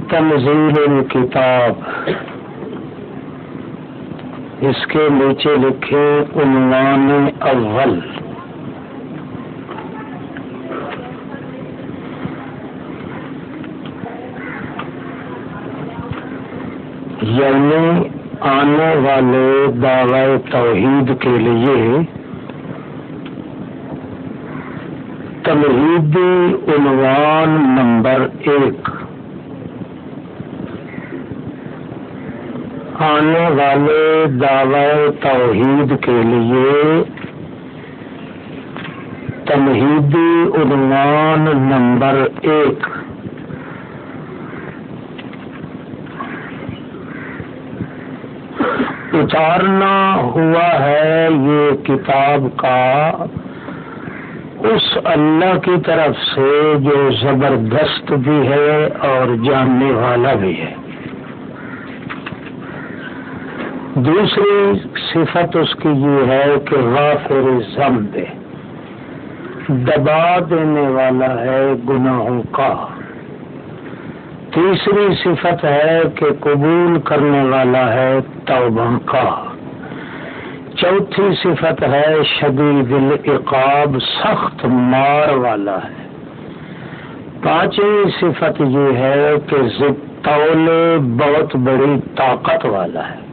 تنزیل الکتاب، اس کے نیچے لکھے عنوان اول، یعنی آنے والے دعوی توحید کے لیے تمہیدی عنوان نمبر 1، آنے والے دعوی توحید کے لیے تمہیدی عنوان نمبر 1۔ اتارنا ہوا ہے یہ کتاب کا اس اللہ کی طرف سے جو زبردست بھی ہے اور جاننے والا بھی ہے۔ دوسری صفت اس کی یہ ہے کہ غافر الذنب، دبا دینے والا ہے گناہوں کا۔ تیسری صفت ہے کہ قبول کرنے والا ہے توبہ کا۔ چوتھی صفت ہے شدید العقاب، سخت مار والا ہے۔ پانچویں صفت یہ ہے کہ ذوالطول بہت بڑی طاقت والا ہے۔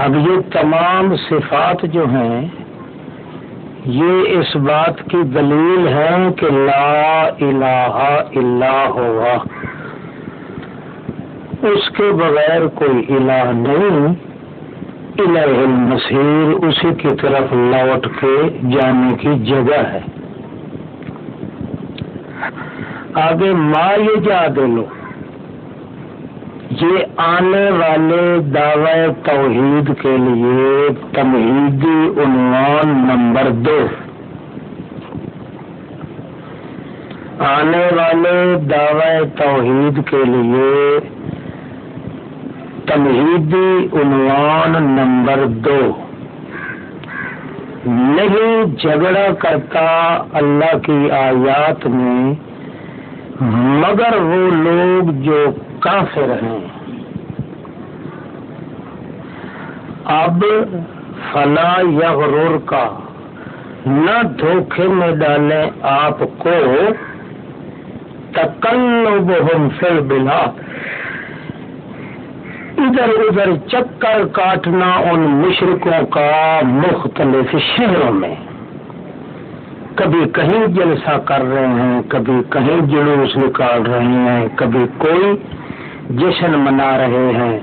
اب یہ تمام صفات جو ہیں یہ اس بات کی دلیل ہے کہ لا الہ الا ہوا، اس کے بغیر کوئی الہ نہیں، الہ المصیر اسی کی طرف لوٹ کے جانے کی جگہ ہے۔ آگے ما یجادلو، یہ آنے والے دعوی توحید کے لیے تمہیدی عنوان نمبر 2، آنے والے دعوی توحید کے لیے تمہیدی عنوان نمبر 2، نہیں جھگڑا کرتا اللہ کی آیات میں مگر وہ لوگ جو کافر ہیں۔ اب فلا یغرر کا، نہ دھوکے میں ڈالیں آپ کو تقلبہم فی البلاد، ادھر ادھر چکر کاٹنا ان مشرکوں کا مختلف شہروں میں، کبھی کہیں جلسہ کر رہے ہیں، کبھی کہیں جلوس نکال رہے ہیں، کبھی کوئی جشن منا رہے ہیں۔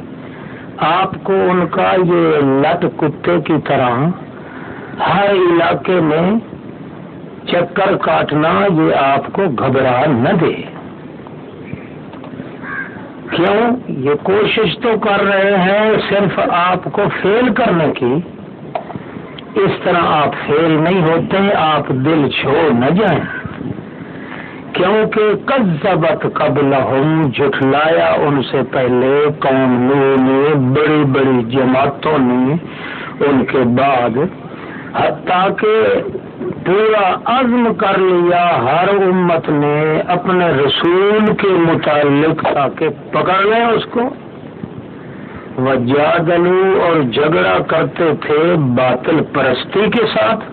آپ کو ان کا یہ لٹ کتے کی طرح ہر علاقے میں چکر کاٹنا یہ آپ کو گھبرا نہ دے۔ کیوں؟ یہ کوشش تو کر رہے ہیں صرف آپ کو فیل کرنے کی، اس طرح آپ فیل نہیں ہوتے، آپ دل چھوڑ نہ جائیں، کیونکہ کذبت قبلہم، جھٹلایا ان سے پہلے قوم نوح نے، بڑی بڑی جماعتوں نے ان کے بعد، حتیٰ کہ پورا عزم کر لیا ہر امت نے اپنے رسول کے متعلق تاکہ پکڑ لیں اس کو، وجادلوا، اور جھگڑا کرتے تھے باطل پرستی کے ساتھ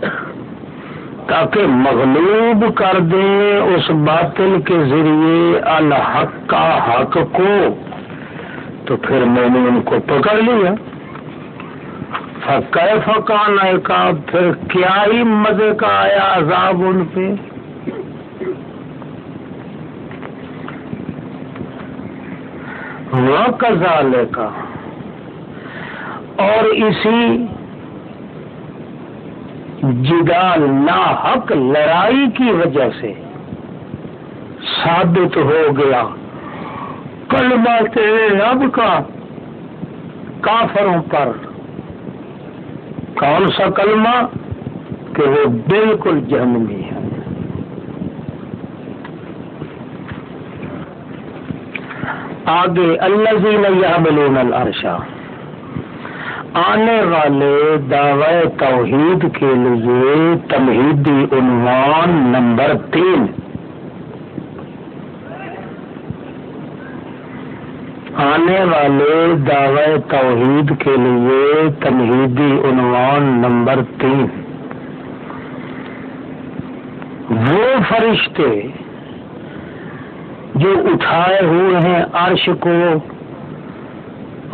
تاکہ مغلوب کر دیں اس باطل کے ذریعے الحق کا حق کو، تو پھر میں نے ان کو پکڑ لیا۔ فکیف کان عقاب، پھر کیا ہی مزے کا آیا عذاب ان پہ۔ وَكَذَلِكَ، اور اسی جدال ناحق لڑائی کی وجہ سے ثابت ہو گیا کلمہ رب کا کافروں پر۔ کون سا کلمہ؟ کہ وہ بالکل جہنمی ہے۔ آگے الذین یحملون العرش، آنے والے دعوی توحید کے لیے تمہیدی عنوان نمبر 3، آنے والے دعوی توحید کے لیے تمہیدی عنوان نمبر 3، وہ فرشتے جو اٹھائے ہوئے ہیں عرش کو،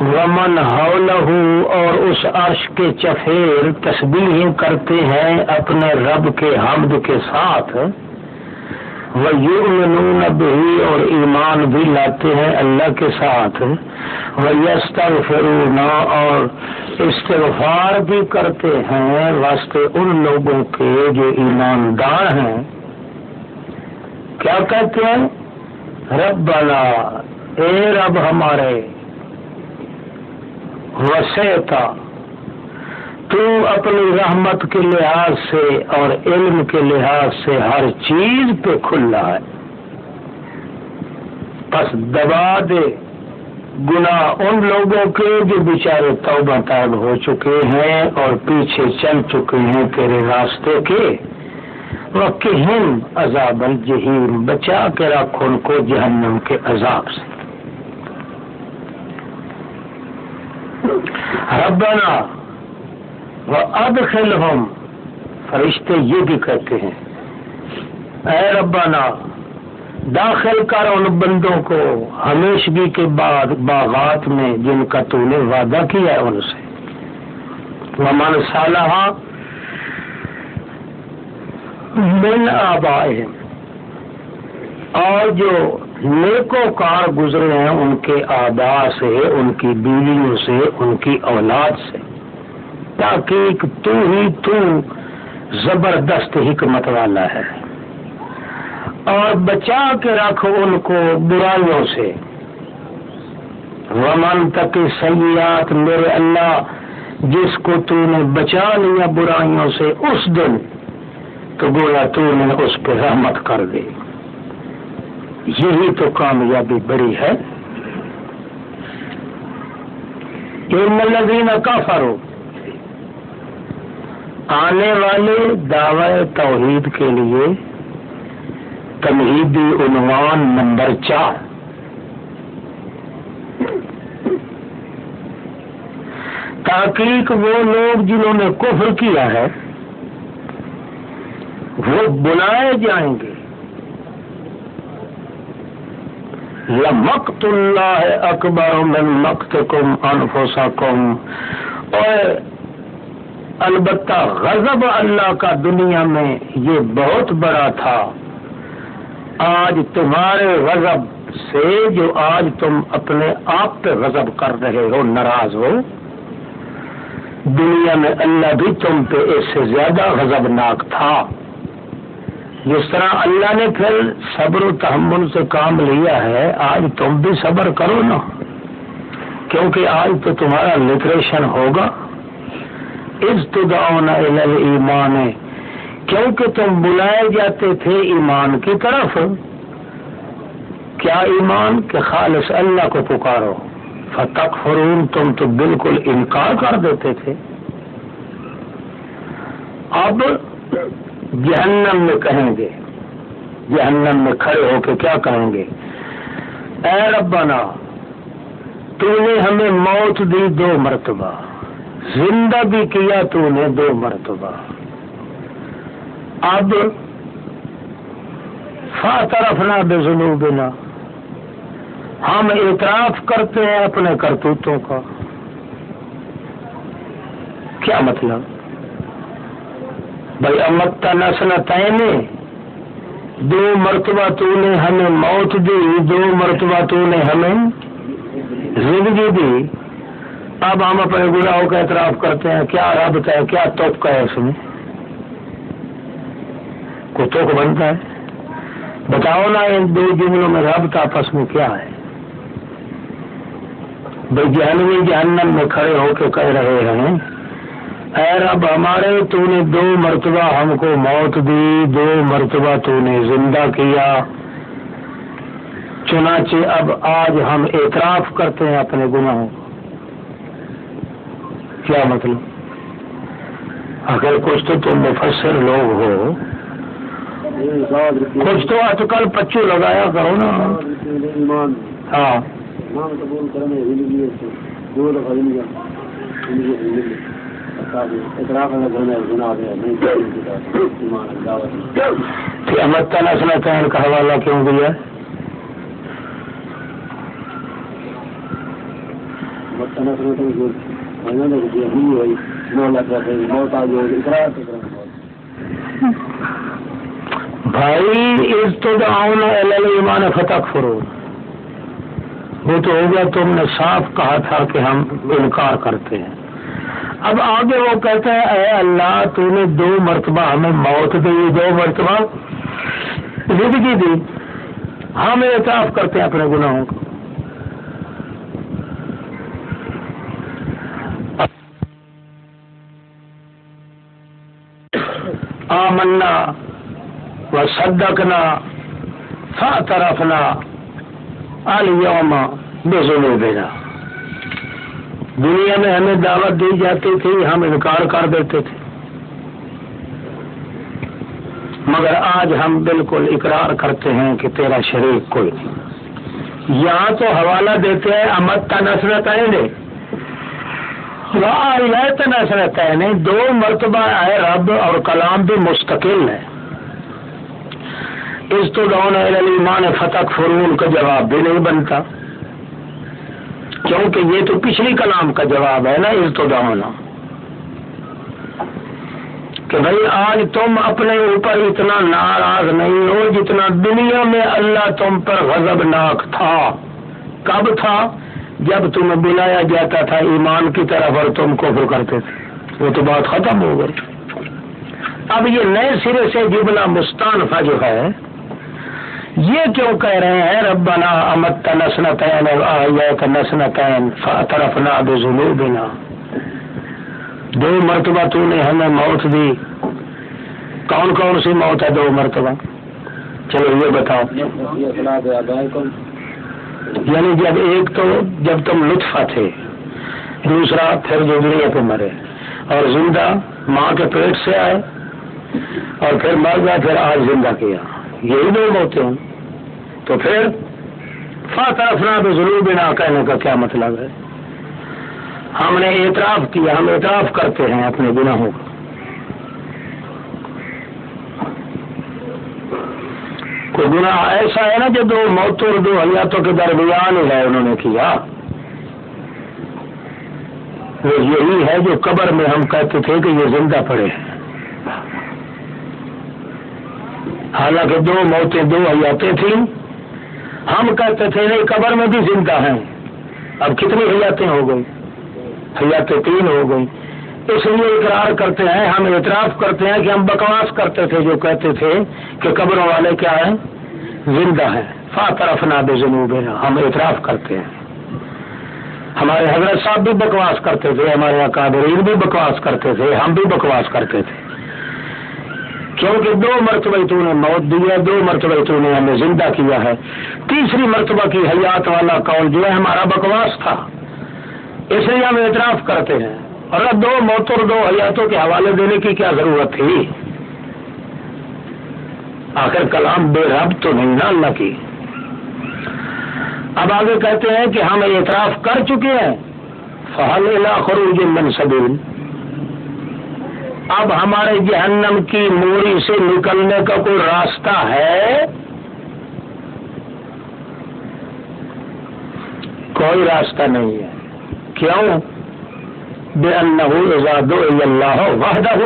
ومن حولہ، اور اس عرش کے چفیر تسبیح کرتے ہیں اپنے رب کے حمد کے ساتھ، وَيُؤْمِنُونَ بِهِ، اور ایمان بھی لاتے ہیں اللہ کے ساتھ، وَيَسْتَغْفِرُونَ، اور استغفار بھی کرتے ہیں واسطے ان لوگوں کے جو ایماندار ہیں۔ کیا کہتے ہیں؟ ربنا، اے رب ہمارے، وسعت، تو اپنی رحمت کے لحاظ سے اور علم کے لحاظ سے ہر چیز پہ کھلا ہے، بس دبا دے گناہ ان لوگوں کے جو بیچارے توبہ طائب ہو چکے ہیں اور پیچھے چل چکے ہیں تیرے راستے کے، وَقِهِمْ عَذَابَ الْجَحِيمِ، بچا کے رکھ ان کو جہنم کے عذاب سے۔ ربنا وَأَدْخِلْهُمْ، فرشتے یہ بھی کہتے ہیں اے ربنا داخل کر ان بندوں کو ہمیشگی کے بعد باغات میں جن کا تو نے وعدہ کیا ہے ان سے، وَمَنْ صَلَحَ مِنْ آبائِهِمْ، اور جو نیکوکار گزرے ہیں ان کے آباء سے، ان کی بیویوں سے، ان کی اولاد سے، تاکہ تو زبردست حکمت والا ہے، اور بچا کے رکھ ان کو برائیوں سے۔ ومن تک سیئات، میرے اللہ جس کو تو نے بچا لیا برائیوں سے اس دن تو گویا تو نے اس پہ رحمت کر دی۔ یہی تو کامیابی بڑی ہے۔ ان الذین کفروا، آنے والے دعوی توحید کے لیے تمہیدی عنوان نمبر 4، تحقیق وہ لوگ جنہوں نے کفر کیا ہے وہ بلائے جائیں گے، لَمَقْتُ اللَّهِ أَكْبَرُ مِن مَقْتِكُمْ أَنفُسَكُمْ، اور البتہ غضب اللہ کا دنیا میں یہ بہت بڑا تھا، آج تمہارے غضب سے جو آج تم اپنے آپ پہ غضب کر رہے ہو، ناراض ہو، دنیا میں اللہ بھی تم پہ اس سے زیادہ غضبناک تھا۔ جس طرح اللہ نے پھر صبر و تحمل سے کام لیا ہے، آج تم بھی صبر کرو نا، کیونکہ آج تو تمہارا لبریشن ہوگا۔ اذ تدعون الی الایمان، کیونکہ تم بلائے جاتے تھے ایمان کی طرف۔ کیا ایمان؟ کہ خالص اللہ کو پکارو۔ فتکفرون، تم تو بالکل انکار کر دیتے تھے۔ اب جہنم میں کہیں گے، جہنم میں کھڑے ہو کے کیا کہیں گے؟ اے ربنا، تو نے ہمیں موت دی 2 مرتبہ، زندہ بھی کیا تو نے 2 مرتبہ، اب فاعترفنا بذنوبنا، ہم اعتراف کرتے ہیں اپنے کرتوتوں کا۔ کیا مطلب؟ بھائی امتنا سنتین، 2 مرتبہ تو نے ہمیں موت دی، 2 مرتبہ تو نے ہمیں زندگی دی، اب ہم اپنے گناہوں کا اعتراف کرتے ہیں۔ کیا ربط ہے؟ کیا توقع ہے اس میں؟ کوئی توقع بنتا ہے؟ بتاؤ نا ان 2 جملوں میں ربط آپس میں کیا ہے؟ بھائی جہنمی جہنم میں کھڑے ہو کے کہہ رہے ہیں اے رب ہمارے، تو نے 2 مرتبہ ہم کو موت دی، 2 مرتبہ تو نے زندہ کیا، چنانچہ اب آج ہم اعتراف کرتے ہیں اپنے گناہوں۔ کیا مطلب؟ اگر کچھ تو تم مفسر لوگ ہو، کچھ تو آج کل پچو لگایا کرو نا۔ ہاں تمام قبول کرنے زندگی سے دو دفعہ زندگی اطراف میں گھرنے گناہ ہے نہیں ایمان دعوت کہ احمد تعالیٰ سنتین کا حوالہ کیوں دیا؟ مطلب سنتین جو میں نے کہ ہوئی مولا کا موت آ گئی اقرار بھائی استدعون الی الایمان فتکفرون، وہ تو ہو گیا، تم نے صاف کہا تھا کہ ہم انکار کرتے ہیں۔ اب آگے وہ کہتے ہیں اے اللہ تو نے 2 مرتبہ ہمیں موت دی، 2 مرتبہ زندگی دی، ہم اعتراف کرتے ہیں اپنے گناہوں کو۔ آمنا وصدقنا فاعترفنا اليوم بذنوبنا، دنیا میں ہمیں دعوت دی جاتی تھی، ہم انکار کر دیتے تھے، مگر آج ہم بالکل اقرار کرتے ہیں کہ تیرا شریک کوئی نہیں۔ یہاں تو حوالہ دیتے ہیں امت نسرتین نسرتین، 2 مرتبہ ہے رب، اور کلام بھی مستقل ہے۔ استدعون الی الایمان فتکفرون کا جواب بھی نہیں بنتا، کیونکہ یہ تو پچھلی کلام کا جواب ہے نا، استدعون کہ بھئی آج تم اپنے اوپر اتنا ناراض نہیں ہو جتنا دنیا میں اللہ تم پر غضبناک تھا۔ کب تھا؟ جب تمہیں بلایا جاتا تھا ایمان کی طرف اور تم کفر کرتے تھے، وہ تو بات ختم ہو گئی۔ اب یہ نئے سرے سے جملہ مستانفہ جو ہے یہ کیوں کہہ رہے ہیں ربنا امتنا سنتین واحییتنا سنتین فاعترفنا بذنوبنا، 2 مرتبہ تو نے ہمیں موت دی، کون کون سی موت ہے 2 مرتبہ؟ چلو یہ بتاؤ۔ یعنی جب ایک تو جب تم لطفہ تھے، دوسرا پھر جو دنیا پہ مرے، اور زندہ ماں کے پیٹ سے آئے اور پھر مر گیا، پھر آج زندہ کیا، یہی 2 موتیں ہیں۔ تو پھر فاعترفنا بذنوبنا کہنے کا کیا مطلب ہے؟ ہم نے اعتراف کیا، ہم اعتراف کرتے ہیں اپنے گناہوں کا۔ کوئی گناہ ایسا ہے نا جو 2 موتوں اور 2 حیاتوں کے درمیان ہے انہوں نے کیا، وہ یہی ہے جو قبر میں ہم کہتے تھے کہ یہ زندہ پڑے ہیں، حالانکہ 2 موتیں 2 حیاتیں تھیں، ہم کہتے تھے نہیں قبر میں بھی زندہ ہیں۔ اب کتنی حیاتیں ہو گئی؟ حیاتیں 3 ہو گئی۔ اس لیے اقرار کرتے ہیں، ہم اعتراف کرتے ہیں کہ ہم بکواس کرتے تھے جو کہتے تھے کہ قبروں والے کیا ہیں؟ زندہ ہیں۔ فاعترفنا بذنوبنا، ہم اعتراف کرتے ہیں۔ ہمارے حضرت صاحب بھی بکواس کرتے تھے، ہمارے اکابرین بھی بکواس کرتے تھے، ہم بھی بکواس کرتے تھے، کیونکہ 2 مرتبہ تو نے موت دی ہے، 2 مرتبہ تو نے ہمیں زندہ کیا ہے، تیسری مرتبہ کی حیات والا قول جو ہے ہمارا بکواس تھا، اس لیے ہم اعتراف کرتے ہیں۔ اور 2 موتوں اور 2 حیاتوں کے حوالے دینے کی کیا ضرورت تھی؟ آخر کلام بے رب تو نہیں نا اللہ کی۔ اب آگے کہتے ہیں کہ ہم اعتراف کر چکے ہیں، فہل الی خروج من سبیل، اب ہمارے جہنم کی موری سے نکلنے کا کوئی راستہ ہے؟ کوئی راستہ نہیں ہے۔ کیوں؟ بِأَنَّهُ إِذَا دُعِيَ اللَّهُ وَحْدَهُ،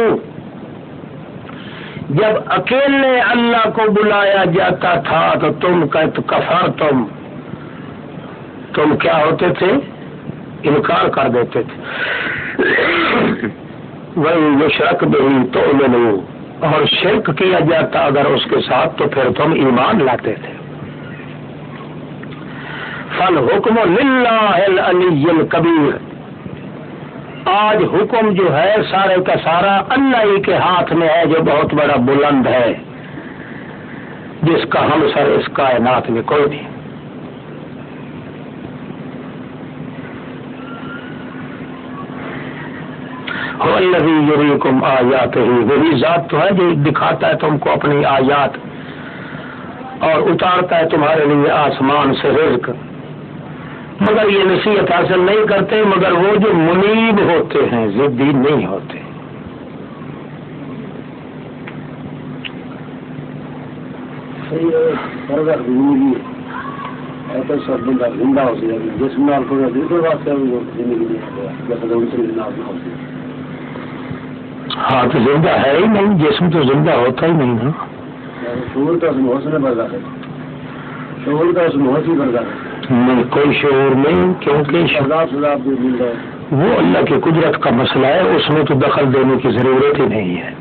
جب اکیلے اللہ کو بلایا جاتا تھا تو تم کفرتم، تم کیا ہوتے تھے؟ انکار کر دیتے تھے۔ وَإِن يُشْرَكْ بِهِ تُؤْمِنُوا، اور شرک کیا جاتا اگر اس کے ساتھ تو پھر تم ایمان لاتے تھے۔ فَالْحُكْمُ لِلَّهِ الْعَلِيِّ الْكَبِيرِ، آج حکم جو ہے سارے کا سارا اللہ ہی کے ہاتھ میں ہے جو بہت بڑا بلند ہے، جس کا ہم سر اس کائنات میں کوئی نہیں۔ هو الذی یریکم آیاتہ، وہی ذات تو ہے جو دکھاتا ہے تم کو اپنی آیات اور اتارتا ہے تمہارے لیے آسمان سے رزق، مگر یہ نصیحت حاصل نہیں کرتے، مگر وہ جو منیب ہوتے ہیں ضدی نہیں ہوتے۔ زندگی ایسا سب بندہ زندہ ہو سکے جسم نال کوئی دوسرے واسطے زندگی نہیں ہے جیسے دوسری نال نہ ہو سکے۔ ہاں تو زندہ ہے ہی نہیں، جسم تو زندہ ہوتا ہی نہیں نا۔ شعور کا اس میں حسن برداشت ہے، شعور کا اس میں حسن برداشت نہیں، کوئی شعور نہیں، کیونکہ عذاب جو مل رہا ہے وہ اللہ کی قدرت کا مسئلہ ہے، اس میں تو دخل دینے کی ضرورت ہی نہیں ہے۔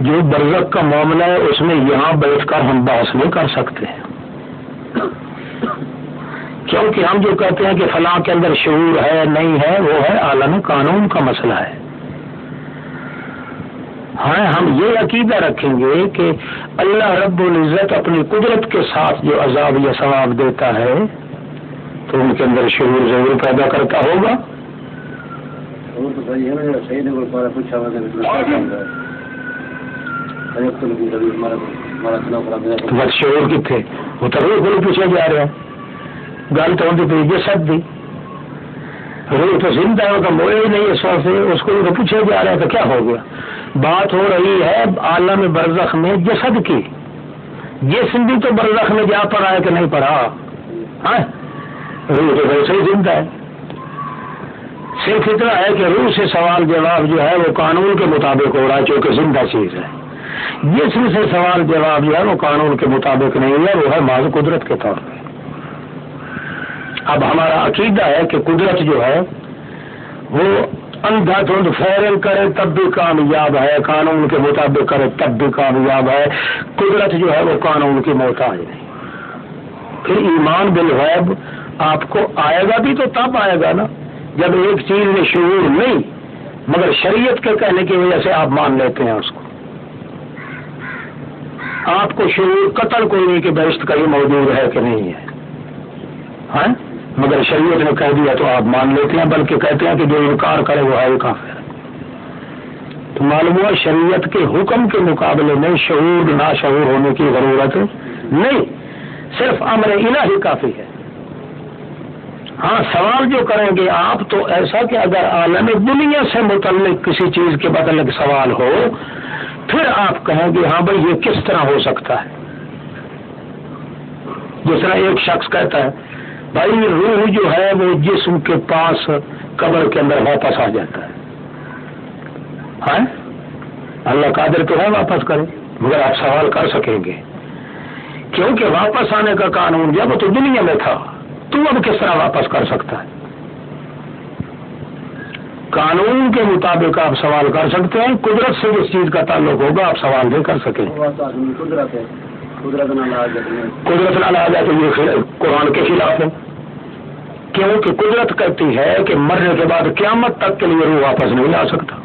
جو برزخ کا معاملہ ہے اس میں یہاں بیٹھ کر ہم بحث نہیں کر سکتے، کیونکہ ہم جو کہتے ہیں کہ فلاں کے اندر شعور ہے نہیں ہے، وہ ہے عالم قانون کا مسئلہ ہے۔ ہاں ہم یہ عقیدہ رکھیں گے کہ اللہ رب العزت اپنی قدرت کے ساتھ جو عذاب یا ثواب دیتا ہے تو ان کے اندر شعور ضرور پیدا کرتا ہوگا۔ شعور تو صحیح ہے نا، صحیح نہیں کوئی پوچھا ہوا بس شعور کتنے وہ تو روح کو پوچھے جا رہے ہیں، گل تو ہوتی پی جسد دی، روح تو زندہ ہے، تو موئے ہی نہیں اس وقت سے، اس کو تو پوچھے جا رہے ہیں تو کیا ہو گیا؟ بات ہو رہی ہے عالم برزخ میں جسد کی، جسم بھی تو برزخ میں جا پڑا ہے کہ نہیں پڑا؟ ہاں روح تو ویسے ہی زندہ ہے، صرف اتنا ہے کہ روح سے سوال جواب جو ہے وہ قانون کے مطابق ہو رہا ہے چونکہ زندہ چیز ہے، جسم سے سوال جواب جو ہے وہ قانون کے مطابق نہیں ہے، وہ ہے محض قدرت کے طور پہ۔ اب ہمارا عقیدہ ہے کہ قدرت جو ہے وہ اندھا دھند فیرنگ کرے تب بھی کامیاب ہے، قانون کے مطابق کرے تب بھی کامیاب ہے، قدرت جو ہے وہ قانون کی محتاج نہیں۔ پھر ایمان بالغیب آپ کو آئے گا بھی تو تب آئے گا نا جب ایک چیز میں شعور نہیں مگر شریعت کے کہنے کی وجہ سے آپ مان لیتے ہیں اس کو۔ آپ کو شعور قتل کوئی نہیں کہ بہشت کہیں موجود ہے کہ نہیں ہے، ہاں مگر شریعت نے کہہ دیا تو آپ مان لیتے ہیں، بلکہ کہتے ہیں کہ جو انکار کرے وہ ہے کافر۔ تو معلوم ہوا شریعت کے حکم کے مقابلے میں شعور ناشعور ہونے کی ضرورت نہیں، صرف امر الہی کافی ہے۔ ہاں سوال جو کریں گے آپ تو ایسا کہ اگر عالم دنیا سے متعلق کسی چیز کے متعلق سوال ہو پھر آپ کہیں گے ہاں بھائی یہ کس طرح ہو سکتا ہے۔ جس طرح ایک شخص کہتا ہے بھائی روح جو ہے وہ جسم کے پاس قبر کے اندر واپس آ جاتا ہے، ہاں اللہ قادر تو ہے واپس کرے، مگر آپ سوال کر سکیں گے کیونکہ واپس آنے کا قانون جب تو دنیا میں تھا تو اب کس طرح واپس کر سکتا ہے؟ قانون کے مطابق آپ سوال کر سکتے ہیں، قدرت سے جس چیز کا تعلق ہوگا آپ سوال نہیں کر سکیں۔ قدرت نہ آ جائے تو یہ قرآن کے خلاف ہے، کیونکہ قدرت کہتی ہے کہ مرنے کے بعد قیامت تک کے لیے روح واپس نہیں آ سکتا۔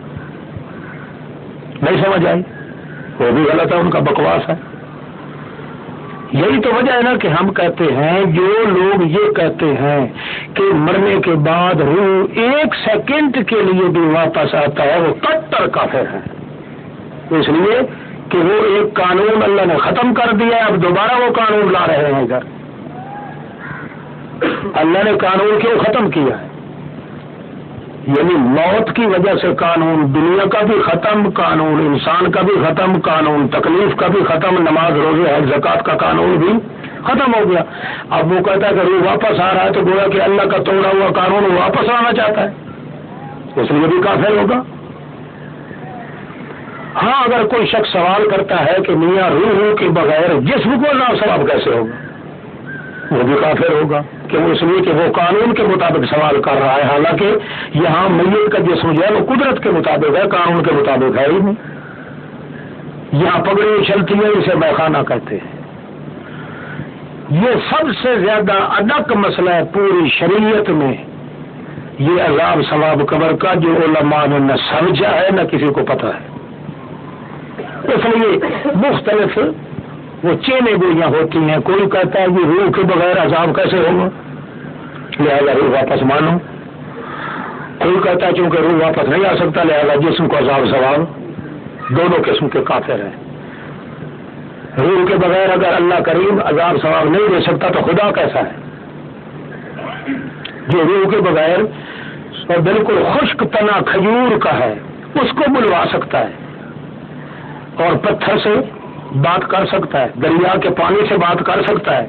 نہیں سمجھ آئی؟ وہ بھی غلط ہے، ان کا بکواس ہے۔ یہی تو وجہ ہے نا کہ ہم کہتے ہیں جو لوگ یہ کہتے ہیں کہ مرنے کے بعد روح ایک سیکنڈ کے لیے بھی واپس آتا ہے وہ کٹر کافر ہے، اس لیے کہ وہ ایک قانون اللہ نے ختم کر دیا ہے، اب دوبارہ وہ قانون لا رہے ہیں ادھر۔ اللہ نے قانون کیوں ختم کیا ہے؟ یعنی موت کی وجہ سے قانون دنیا کا بھی ختم، قانون انسان کا بھی ختم، قانون تکلیف کا بھی ختم، نماز روزے حج زکات کا قانون بھی ختم ہو گیا۔ اب وہ کہتا ہے کہ روح واپس آ رہا ہے تو گویا کہ اللہ کا توڑا ہوا قانون واپس آنا چاہتا ہے، اس لیے بھی کافر ہوگا۔ ہاں اگر کوئی شخص سوال کرتا ہے کہ میاں روح کے بغیر جسم کو نہ ثواب کیسے ہوگا، وہ بھی کافر ہوگا، کہ وہ اس لیے کہ وہ قانون کے مطابق سوال کر رہا ہے، حالانکہ یہاں میت کا جسم جو ہے وہ قدرت کے مطابق ہے، قانون کے مطابق ہے ہی نہیں۔ یہاں پگڑی اچھلتی ہے، اسے میخانہ کہتے ہیں۔ یہ سب سے زیادہ ادق مسئلہ ہے پوری شریعت میں، یہ عذاب ثواب قبر کا، جو علماء نے نہ سمجھا ہے نہ کسی کو پتہ ہے۔ اس لیے مختلف وہ چینے گوئیاں ہوتی ہیں، کوئی کہتا ہے کہ روح کے بغیر عذاب کیسے ہوگا، لہذا روح واپس مانو، کوئی کہتا ہے چونکہ روح واپس نہیں آ سکتا لہذا جسم کو عذاب ثواب، دونوں قسم کے کافر ہیں۔ روح کے بغیر اگر اللہ کریم عذاب ثواب نہیں دے سکتا تو خدا کیسا ہے جو روح کے بغیر اور بالکل خشک تنا کھجور کا ہے اس کو بلوا سکتا ہے اور پتھر سے بات کر سکتا ہے، دریا کے پانی سے بات کر سکتا ہے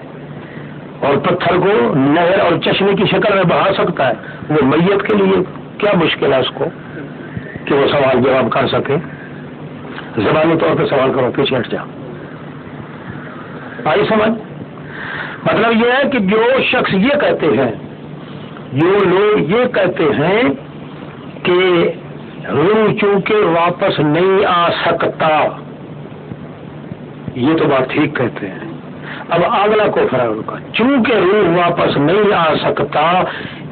اور پتھر کو نہر اور چشمے کی شکل میں بہا سکتا ہے، وہ میت کے لیے کیا مشکل ہے اس کو کہ وہ سوال جواب کر سکے؟ زبانی طور پہ سوال کرو، پیچھے ہٹ جا. آئی سمجھ؟ مطلب یہ ہے کہ جو شخص یہ کہتے ہیں، جو لوگ یہ کہتے ہیں کہ روح چونکہ واپس نہیں آ سکتا، یہ تو بات ٹھیک کہتے ہیں. اب اگلا کفر ہے ان کا، چونکہ روح واپس نہیں آ سکتا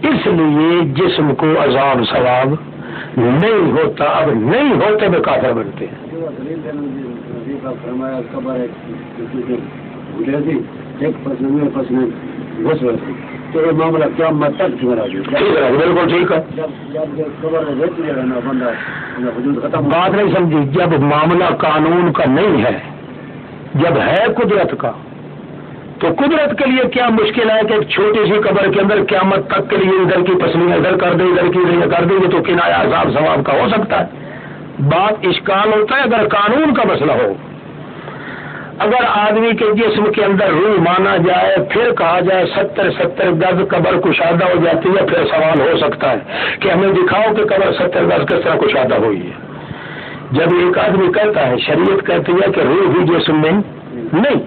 اس لیے جسم کو عذاب ثواب نہیں ہوتا. اب نہیں ہوتے میں کافر بنتے ہیں. تو معاملہ کیا مطلب بالکل ٹھیک ہے، بات نہیں سمجھی. جب معاملہ قانون کا نہیں ہے، جب ہے قدرت کا، تو قدرت کے لیے کیا مشکل ہے کہ ایک چھوٹی سی قبر کے اندر قیامت تک کے لیے ادھر کی پسلیاں ادھر کر دیں، ادھر کی ادھر کر دیں، یہ تو کنایا عذاب ثواب کا ہو سکتا ہے. بات اشکال ہوتا ہے اگر قانون کا مسئلہ ہو. اگر آدمی کے جسم کے اندر روح مانا جائے، پھر کہا جائے 70 گز قبر کشادہ ہو جاتی ہے، پھر سوال ہو سکتا ہے کہ ہمیں دکھاؤ کہ قبر 70 گز کس طرح کشادہ ہوئی ہے. جب ایک آدمی کہتا ہے، شریعت کہتی ہے کہ روح بھی جسم میں نہیں،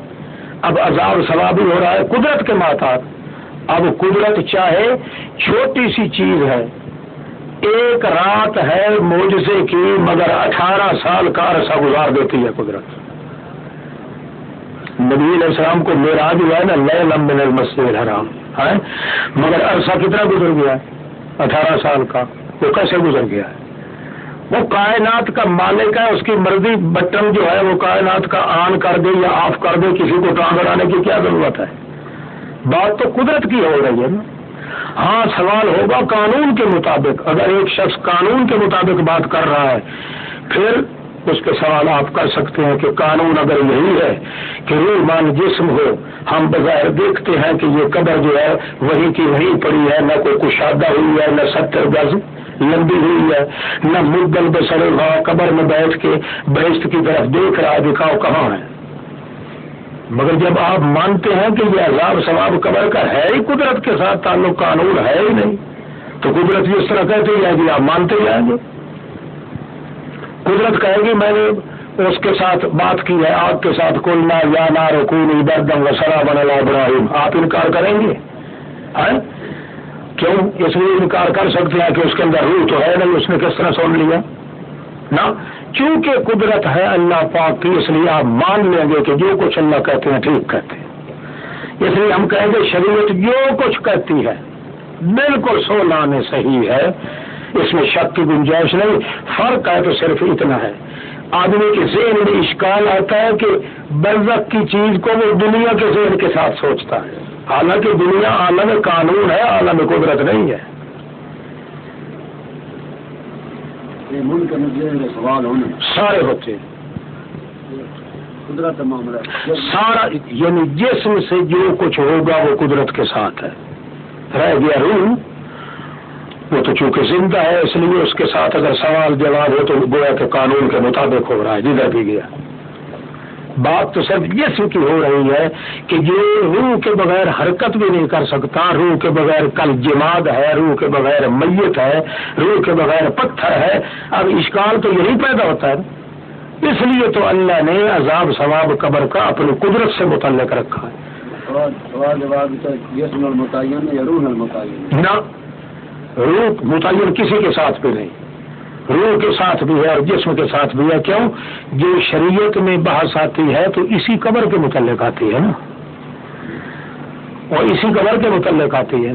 اب عذاب ثواب ہو رہا ہے قدرت کے محتاط. اب قدرت چاہے چھوٹی سی چیز ہے، ایک رات ہے معجزے کی، مگر 18 سال کا عرصہ گزار دیتی ہے قدرت. نبی علیہ السلام کو معراج ہوا ہے نا، لیلا من المسجد الحرام ہے، مگر عرصہ کتنا گزر گیا ہے؟ 18 سال کا. وہ کیسے گزر گیا ہے؟ وہ کائنات کا مالک ہے، اس کی مرضی بٹن جو ہے وہ کائنات کا آن کر دے یا آف کر دے، کسی کو ٹانگ اڑانے کی کیا ضرورت ہے؟ بات تو قدرت کی ہو رہی ہے نا. ہاں سوال ہوگا قانون کے مطابق. اگر ایک شخص قانون کے مطابق بات کر رہا ہے پھر اس کے سوال آپ کر سکتے ہیں کہ قانون اگر یہی ہے کہ روح مان جسم ہو، ہم بظاہر دیکھتے ہیں کہ یہ قبر جو ہے وہیں کی وہیں پڑی ہے، نہ کوئی کشادہ ہوئی ہے، نہ 70 گز لمبی ہوئی ہے، نہ مدل بسر ہوا قبر میں بیٹھ کے بہشت کی طرف دیکھ رہا ہے، دکھاؤ کہاں ہے. مگر جب آپ مانتے ہیں کہ یہ عذاب ثواب قبر کا ہے ہی قدرت کے ساتھ تعلق، قانون ہے ہی نہیں، تو قدرت جس طرح کہتے جائے گی آپ مانتے جائیں گے. قدرت کہے گی میں نے اس کے ساتھ بات کی ہے، آگ کے ساتھ قلنا یا نار کونی بردا وسلاما علی ابراہیم، آپ انکار کریں گے؟ کیوں؟ اس لیے انکار کر سکتے ہیں کہ اس کے اندر روح تو ہے نہیں، اس نے کس طرح سن لیا نا. چونکہ قدرت ہے اللہ پاک کی، اس لیے آپ مان لیں گے کہ جو کچھ اللہ کہتے ہیں ٹھیک کہتے ہیں. اس لیے ہم کہیں گے شریعت جو کچھ کہتی ہے بالکل 100 آنے صحیح ہے، اس میں شک کی گنجائش نہیں. فرق ہے تو صرف اتنا ہے، آدمی کے ذہن میں اشکال آتا ہے کہ برزخ کی چیز کو وہ دنیا کے ذہن کے ساتھ سوچتا ہے، حالانکہ دنیا عالم قانون ہے، عالم قدرت نہیں ہے. سوال ہونے سارے ہوتے قدرت معاملہ سارا، یعنی جسم سے جو کچھ ہوگا وہ قدرت کے ساتھ ہے. رہ گیا روح، وہ تو چونکہ زندہ ہے اس لیے اس کے ساتھ اگر سوال جواب ہو تو گویا کہ قانون کے مطابق ہو رہا ہے جدھر بھی گیا. بات تو صرف جسم کی ہو رہی ہے کہ جو روح کے بغیر حرکت بھی نہیں کر سکتا، روح کے بغیر کل جماد ہے، روح کے بغیر میت ہے، روح کے بغیر پتھر ہے. اب اشکال تو یہی پیدا ہوتا ہے. اس لیے تو اللہ نے عذاب ثواب قبر کا اپنی قدرت سے متعلق رکھا ہے. سوال جواب جسم المتعین یا روح المتعین؟ نہ، روح متعین کسی کے ساتھ بھی نہیں، روح کے ساتھ بھی ہے اور جسم کے ساتھ بھی ہے. کیوں؟ جو شریعت میں بحث آتی ہے تو اسی قبر کے متعلق آتی ہے نا، اور اسی قبر کے متعلق آتی ہے.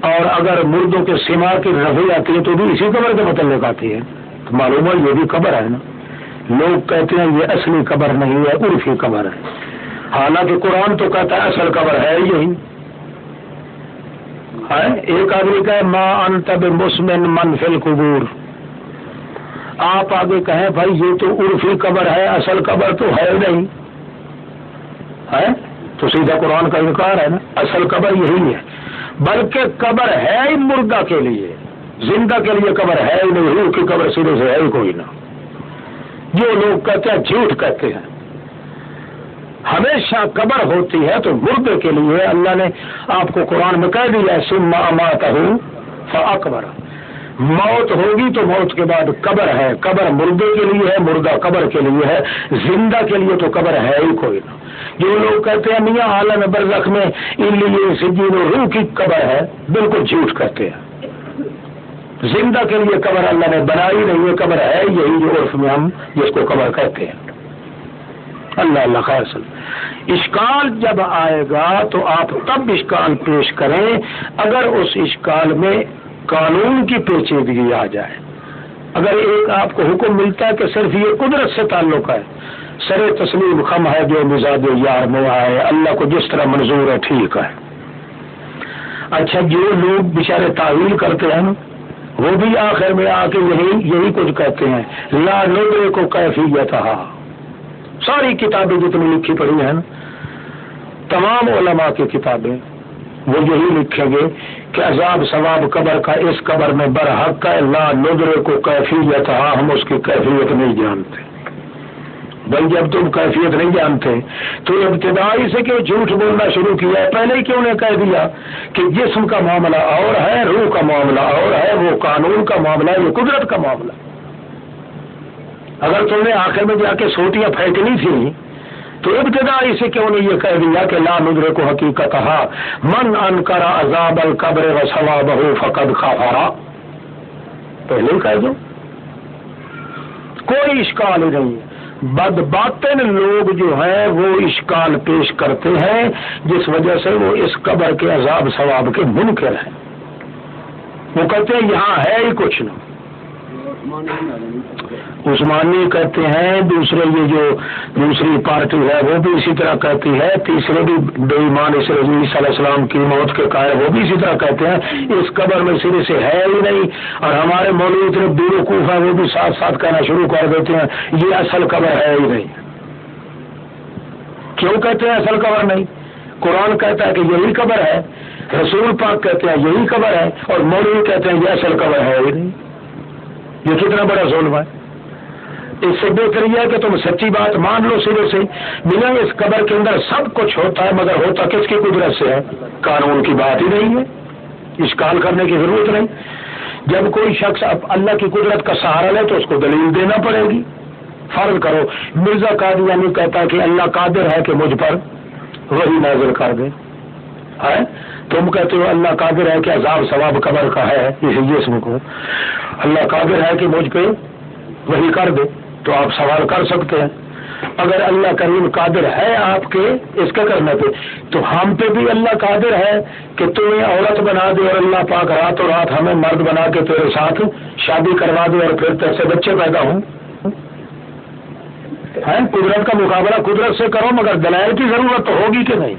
اور اگر مردوں کے سما کی رفع آتی ہے تو بھی اسی قبر کے متعلق آتی ہے. تو معلوم ہے یہ بھی قبر ہے نا. لوگ کہتے ہیں یہ اصلی قبر نہیں ہے، عرفی قبر ہے، حالانکہ قرآن تو کہتا ہے اصل قبر ہے یہی. ایک آدمی کہے ما انت بمسمن من فی القبور، آپ آگے کہیں بھائی یہ تو عرفی قبر ہے، اصل قبر تو ہے نہیں. ہے تو سیدھا قرآن کا انکار ہے نا. اصل قبر یہی ہے، بلکہ قبر ہے ہی مردہ کے لیے، زندہ کے لیے قبر ہے ہی نہیں. روح کی قبر سرے سے ہے ہی کوئی نہ. جو لوگ کہتے ہیں جھوٹ کہتے ہیں. ہمیشہ قبر ہوتی ہے تو مردے کے لیے. اللہ نے آپ کو قرآن میں کہہ دیا ثم اماتہ فاقبرہ، موت ہوگی تو موت کے بعد قبر ہے. قبر مردے کے لیے ہے، مردہ قبر کے لیے ہے، زندہ کے لیے تو قبر ہے ہی کوئی نہ. جو لوگ کہتے ہیں میاں عالم برزخ میں الیے سجین و روح کی قبر ہے، بالکل جھوٹ کہتے ہیں. زندہ کے لیے قبر اللہ نے بنائی نہیں ہے، قبر ہے یہی جو عرف میں ہم جس کو قبر کہتے ہیں. اللہ خیر سن. اشکال جب آئے گا تو آپ تب اشکال پیش کریں اگر اس اشکال میں قانون کی پیچیدگی آ جائے. اگر ایک آپ کو حکم ملتا ہے کہ صرف یہ قدرت سے تعلق ہے، سر تسلیم خم ہے جو مزاج یار میں آئے، اللہ کو جس طرح منظور ہے ٹھیک ہے. اچھا جو لوگ بیچارے تعویل کرتے ہیں وہ بھی آخر میں آ کے یہی کچھ کہتے ہیں لا ندرک کو کیفیتھا. ساری کتابیں جتنی لکھی پڑھی ہیں تمام علماء کی کتابیں وہ یہی لکھیں گے کہ عذاب ثواب قبر کا اس قبر میں برحق ہے. لا ندرک کو کیفیتھا، ہم اس کی کیفیت نہیں جانتے. بھائی جب تم کیفیت نہیں جانتے تو ابتدائی سے کیوں جھوٹ بولنا شروع کیا ہے؟ پہلے ہی کیوں نے کہہ دیا کہ جسم کا معاملہ اور ہے، روح کا معاملہ اور ہے، وہ قانون کا معاملہ ہے، یہ قدرت کا معاملہ. اگر تم نے آخر میں جا کے سوٹیاں پھینکنی تھی تو ابتدائی سے کیوں نے یہ کہہ دیا کہ لا ندرک حقیقتھا من انکر عذاب القبر وثوابہ فقد کفر. پہلے ہی کہہ دو، کوئی اشکال ہی نہیں. بد باطن لوگ جو ہیں وہ اشکال پیش کرتے ہیں جس وجہ سے وہ اس قبر کے عذاب ثواب کے منکر ہیں. وہ کہتے ہیں یہاں ہے ہی کچھ نہ. عثمانی کہتے ہیں، دوسرے یہ جو دوسری پارٹی ہے وہ بھی اسی طرح کہتی ہے، تیسرے بھی بے ایمان اس رسول صلی اللہ علیہ وسلم کی موت کے قائل وہ بھی اسی طرح کہتے ہیں اس قبر میں سرے سے ہے ہی نہیں. اور ہمارے مولوی اتنے بیوقوف ہیں وہ بھی ساتھ ساتھ کہنا شروع کر دیتے ہیں یہ اصل قبر ہے ہی نہیں. کیوں کہتے ہیں اصل قبر نہیں؟ قرآن کہتا ہے کہ یہی قبر ہے، رسول پاک کہتے ہیں یہی قبر ہے، اور مولوی کہتے ہیں یہ اصل قبر ہے ہی نہیں. یہ کتنا بڑا ظلم ہے. اس سے بہتر یہ ہے کہ تم سچی بات مان لو سرے سے. بنا اس قبر کے اندر سب کچھ ہوتا ہے مگر ہوتا کس کی قدرت سے ہے؟ قانون کی بات ہی نہیں ہے، اشکال کرنے کی ضرورت نہیں. جب کوئی شخص اللہ کی قدرت کا سہارا لے تو اس کو دلیل دینا پڑے گی. فرض کرو مرزا قادیانی کہتا ہے کہ اللہ قادر ہے کہ مجھ پر وہی نازل کر دے، ہے تم کہتے ہو اللہ قادر ہے کہ عذاب ثواب قبر کا ہے اسی جسم کو، اللہ قادر ہے کہ مجھ پہ وہی کر دے. تو آپ سوال کر سکتے ہیں اگر اللہ کریم قادر ہے آپ کے اس کے کرنے پہ تو ہم پہ بھی اللہ قادر ہے کہ تمہیں عورت بنا دے اور اللہ پاک راتوں رات ہمیں مرد بنا کے تیرے ساتھ شادی کروا دے اور پھر تیرے سے بچے پیدا ہوں. قدرت کا مقابلہ قدرت سے کرو مگر دلائل کی ضرورت تو ہوگی کہ نہیں.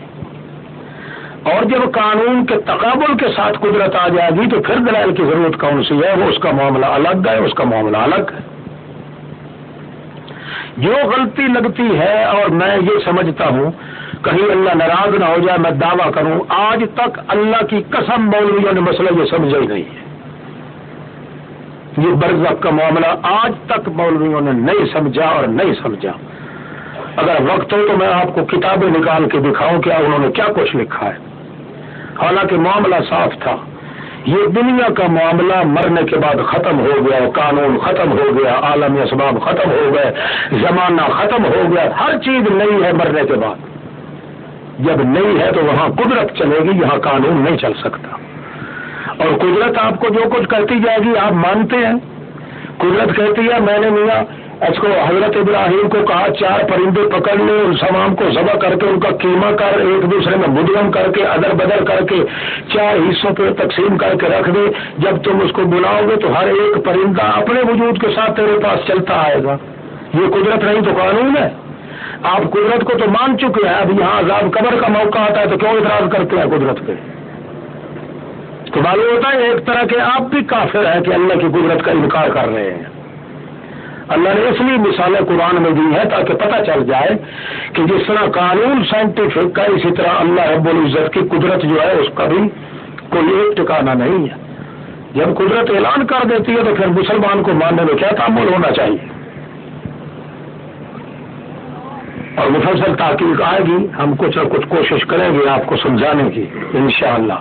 اور جب قانون کے تقابل کے ساتھ قدرت آ جائے گی تو پھر دلائل کی ضرورت کون سی ہے؟ وہ اس کا معاملہ الگ ہے، اس کا معاملہ الگ ہے. جو غلطی لگتی ہے اور میں یہ سمجھتا ہوں کہیں اللہ ناراض نہ ہو جائے میں دعویٰ کروں آج تک اللہ کی قسم مولویوں نے مسئلہ یہ سمجھا ہی نہیں ہے. یہ برزخ کا معاملہ آج تک مولویوں نے نہیں سمجھا اور نہیں سمجھا. اگر وقت ہو تو میں آپ کو کتابیں نکال کے دکھاؤں کہ انہوں نے کیا کچھ لکھا ہے. حالانکہ معاملہ صاف تھا. یہ دنیا کا معاملہ مرنے کے بعد ختم ہو گیا، قانون ختم ہو گیا، عالمی اسباب ختم ہو گئے، زمانہ ختم ہو گیا، ہر چیز نئی ہے مرنے کے بعد. جب نئی ہے تو وہاں قدرت چلے گی، یہاں قانون نہیں چل سکتا. اور قدرت آپ کو جو کچھ کہتی جائے گی آپ مانتے ہیں. قدرت کہتی ہے میں نے میاں اس کو حضرت ابراہیم کو کہا 4 پرندے پکڑ لے اور تمام کو ذبح کر کے ان کا قیمہ کر ایک دوسرے میں مدغم کر کے ادر بدر کر کے 4 حصوں پہ تقسیم کر کے رکھ دے. جب تم اس کو بلاؤ گے تو ہر ایک پرندہ اپنے وجود کے ساتھ تیرے پاس چلتا آئے گا. یہ قدرت نہیں تو قانون ہے. آپ قدرت کو تو مان چکے ہیں، اب یہاں عذاب قبر کا موقع آتا ہے تو کیوں اعتراض کرتے ہیں قدرت پہ؟ تو معلوم ہوتا ہے ایک طرح کے آپ بھی کافر ہیں کہ اللہ کی قدرت کا انکار کر رہے ہیں. اللہ نے اس لیے مثالیں قرآن میں دی ہے تاکہ پتہ چل جائے کہ جس طرح قانون سائنٹیفک کا، اسی طرح اللہ رب العزت کی قدرت جو ہے اس کا بھی کوئی ایک ٹھکانا نہیں ہے. جب قدرت اعلان کر دیتی ہے تو پھر مسلمان کو ماننے میں کیا تعامل ہونا چاہیے. اور مفصل تحقیق آئے گی، ہم کچھ نہ کچھ کوشش کریں گے آپ کو سمجھانے کی انشاءاللہ،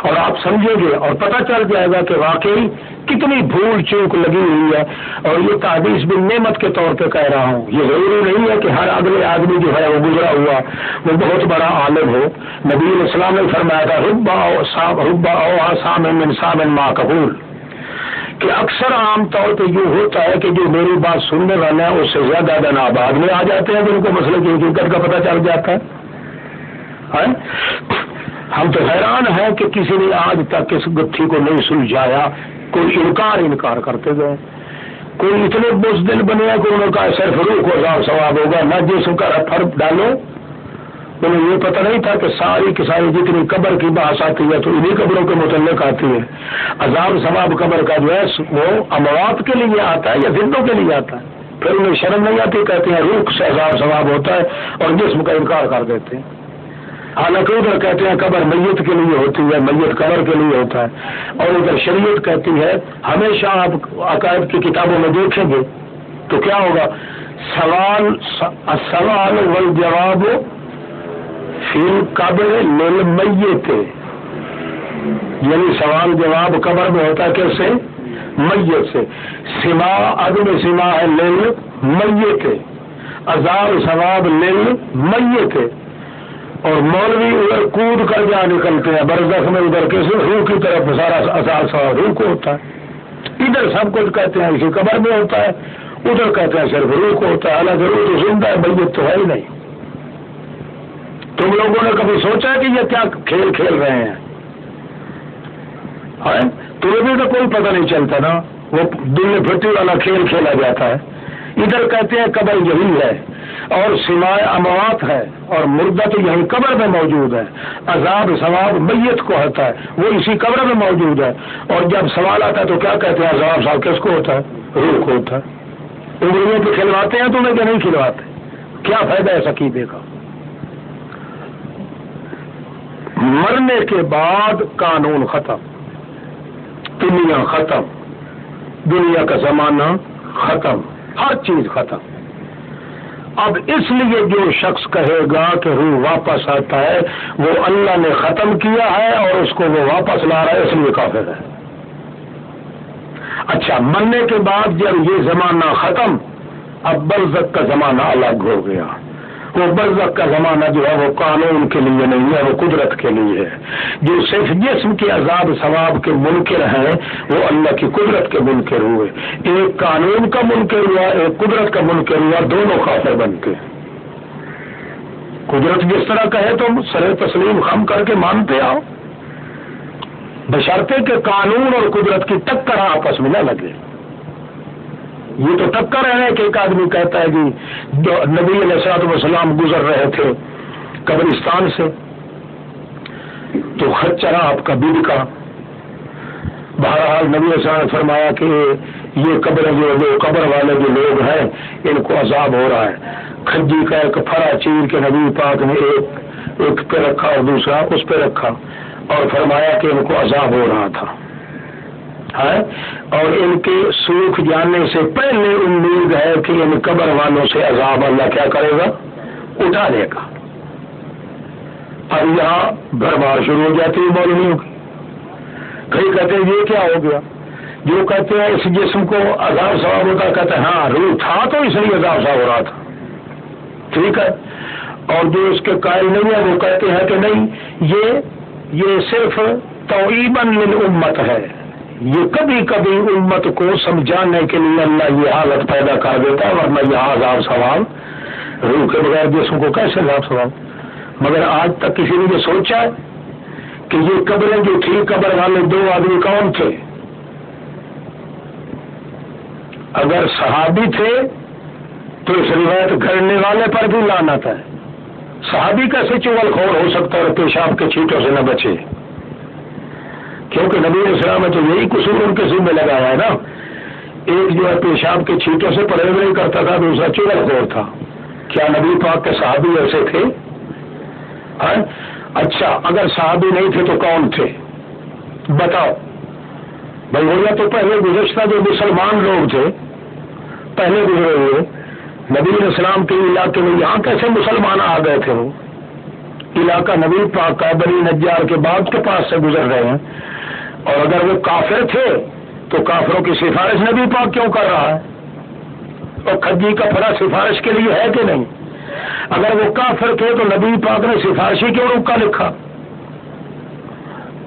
اور آپ سمجھیں گے اور پتہ چل جائے گا کہ واقعی کتنی بھول چوک لگی ہوئی ہے. اور یہ تحدیث بھی نعمت کے طور پہ کہہ رہا ہوں. یہ ضروری نہیں ہے کہ ہر اگلے آدمی جو ہے وہ گزرا ہوا وہ بہت بڑا عالم ہو. نبی علیہ السلام نے فرمایا تھا ربا او آسام من سام ما قبول، کہ اکثر عام طور پہ یہ ہوتا ہے کہ جو میری بات سننے والے ہیں اس سے زیادہ دن آباد میں آ جاتے ہیں جن کو مسئلے کی حقیقت کا پتہ چل جاتا ہے. ہم تو حیران ہیں کہ کسی نے آج تک اس گتھی کو نہیں سلجھایا. کوئی انکار کرتے گئے، کوئی اتنے بزدل بنے ہیں کہ انہوں نے کہا صرف روح کو عذاب ثواب ہوگا، نہ جسم کا فرق ڈالو. انہیں یہ پتہ نہیں تھا کہ ساری کی ساری جتنی قبر کی بحث آتی ہے تو انہی قبروں کے متعلق آتی ہے. عذاب ثواب قبر کا جو ہے وہ اموات کے لیے آتا ہے یا زندوں کے لیے آتا ہے. پھر انہیں شرم نہیں آتی، کہتے ہیں روح سے عذاب ثواب ہوتا ہے اور جسم کا انکار کر دیتے ہیں. حالانکہ ادھر کہتے ہیں قبر میت کے لیے ہوتی ہے، میت قبر کے لیے ہوتا ہے. اور ادھر شریعت کہتی ہے، ہمیشہ آپ عقائد کی کتابوں میں دیکھیں گے تو کیا ہوگا، سوال والجواب فی القبر للمیت، یعنی سوال جواب قبر میں ہوتا ہے کیسے؟ میت سے. سما عدم سما ہے للمیت، عذاب ثواب للمیت. اور مولوی ادھر کود کر جا نکلتے ہیں برزخ میں، ادھر کیسے روح کی طرف سارا عذاب ثواب روح کو ہوتا ہے. ادھر سب کچھ کہتے ہیں اسی قبر میں ہوتا ہے، ادھر کہتے ہیں صرف روح کو ہوتا ہے. حالانکہ روح تو زندہ ہے، میت تو ہے ہی نہیں. تم لوگوں نے کبھی سوچا کہ یہ کیا کھیل کھیل رہے ہیں؟ تمہیں بھی تو کوئی پتہ نہیں چلتا نا، وہ دل پھٹی والا کھیل کھیلا جاتا ہے. ادھر کہتے ہیں قبر یہی ہے اور سمائے اموات ہے اور مردہ تو یہی قبر میں موجود ہے. عذاب ثواب میت کو ہوتا ہے، وہ اسی قبر میں موجود ہے. اور جب سوال آتا ہے تو کیا کہتے ہیں، عذاب ثواب کس کو ہوتا ہے؟ روح کو ہوتا ہے. انگلیوں پہ کھلواتے ہیں تمہیں کہ نہیں کھلواتے؟ کیا فائدہ ہے اس عقیدے کا؟ مرنے کے بعد قانون ختم، دنیا ختم، دنیا کا زمانہ ختم، ہر چیز ختم. اب اس لیے جو شخص کہے گا کہ روح واپس آتا ہے وہ اللہ نے ختم کیا ہے اور اس کو وہ واپس لا رہا ہے، اس لیے کافر ہے. اچھا، مرنے کے بعد جب یہ زمانہ ختم، اب برزخ کا زمانہ الگ ہو گیا. وہ برزخ کا زمانہ جو ہے وہ قانون کے لیے نہیں ہے، وہ قدرت کے لیے ہے. جو صرف جسم کے عذاب ثواب کے منکر ہیں وہ اللہ کی قدرت کے منکر ہوئے. ایک قانون کا منکر ہوا، ایک قدرت کا منکر ہوا، دونوں کافر بن کے. قدرت جس طرح کہے تو سر تسلیم خم کر کے مانتے آؤ، بشرطے کہ قانون اور قدرت کی ٹکر آپس میں نہ لگے. یہ تو ٹکر ہے کہ ایک آدمی کہتا ہے جی نبی علیہ الصلوۃ والسلام گزر رہے تھے قبرستان سے تو خچرا آپ کا بید کا. بہرحال نبی علیہ السلام نے فرمایا کہ یہ قبر جو قبر والے جو لوگ ہیں ان کو عذاب ہو رہا ہے. کھجی کا ایک پھڑا چیر کے نبی پاک نے ایک پہ رکھا اور دوسرا اس پہ رکھا اور فرمایا کہ ان کو عذاب ہو رہا تھا اور ان کے سوکھ جانے سے پہلے امید ہے کہ ان قبر والوں سے عذاب اللہ کیا کرے گا، اٹھا لے گا. اب یہاں بھرمار شروع ہو جاتی ہے مولویوں کی. کئی کہتے ہیں یہ کیا ہو گیا، جو کہتے ہیں اس جسم کو عذاب ثواب ہوتا، کہتے ہیں ہاں روح تھا تو اس لیے عذاب ثواب ہو رہا تھا، ٹھیک ہے. اور جو اس کے قائل نہیں ہے وہ کہتے ہیں کہ نہیں یہ صرف توعیباً للامت ہے، یہ کبھی کبھی امت کو سمجھانے کے لیے اللہ یہ حالت پیدا کر دیتا ہے، ورنہ یہ عذاب ثواب روح کے بغیر جسم کو کیسے عذاب ثواب. مگر آج تک کسی نے یہ سوچا ہے کہ یہ قبریں جو تھی قبر والے دو آدمی کون تھے؟ اگر صحابی تھے تو اس روایت گھڑنے والے پر بھی لعنت ہے. صحابی کیسے چغل خور ہو سکتا ہے اور پیشاب کے چھینٹوں سے نہ بچے؟ کیونکہ نبی علیہ السلام نے تو یہی قصور ان کے ذمہ لگایا ہے نا ایک جو ہے پیشاب کے چھینٹوں سے پرہیز نہیں کرتا تھا، دوسرا چغل خور تھا. کیا نبی پاک کے صحابی ایسے تھے؟ اچھا اگر صحابی نہیں تھے تو کون تھے بتاؤ بھائی. وہ یا تو پہلے گزشتہ جو مسلمان لوگ تھے پہلے گزرے ہوئے نبی علیہ السلام کے علاقے میں، یہاں کیسے مسلمان آ گئے تھے؟ وہ علاقہ نبی پاک کا بنی نجار کے بعد کے پاس سے گزر رہے ہیں. اور اگر وہ کافر تھے تو کافروں کی سفارش نبی پاک کیوں کر رہا ہے؟ اور کھجی کا پھڑا سفارش کے لیے ہے کہ نہیں؟ اگر وہ کافر تھے تو نبی پاک نے سفارشی کیوں روکا لکھا؟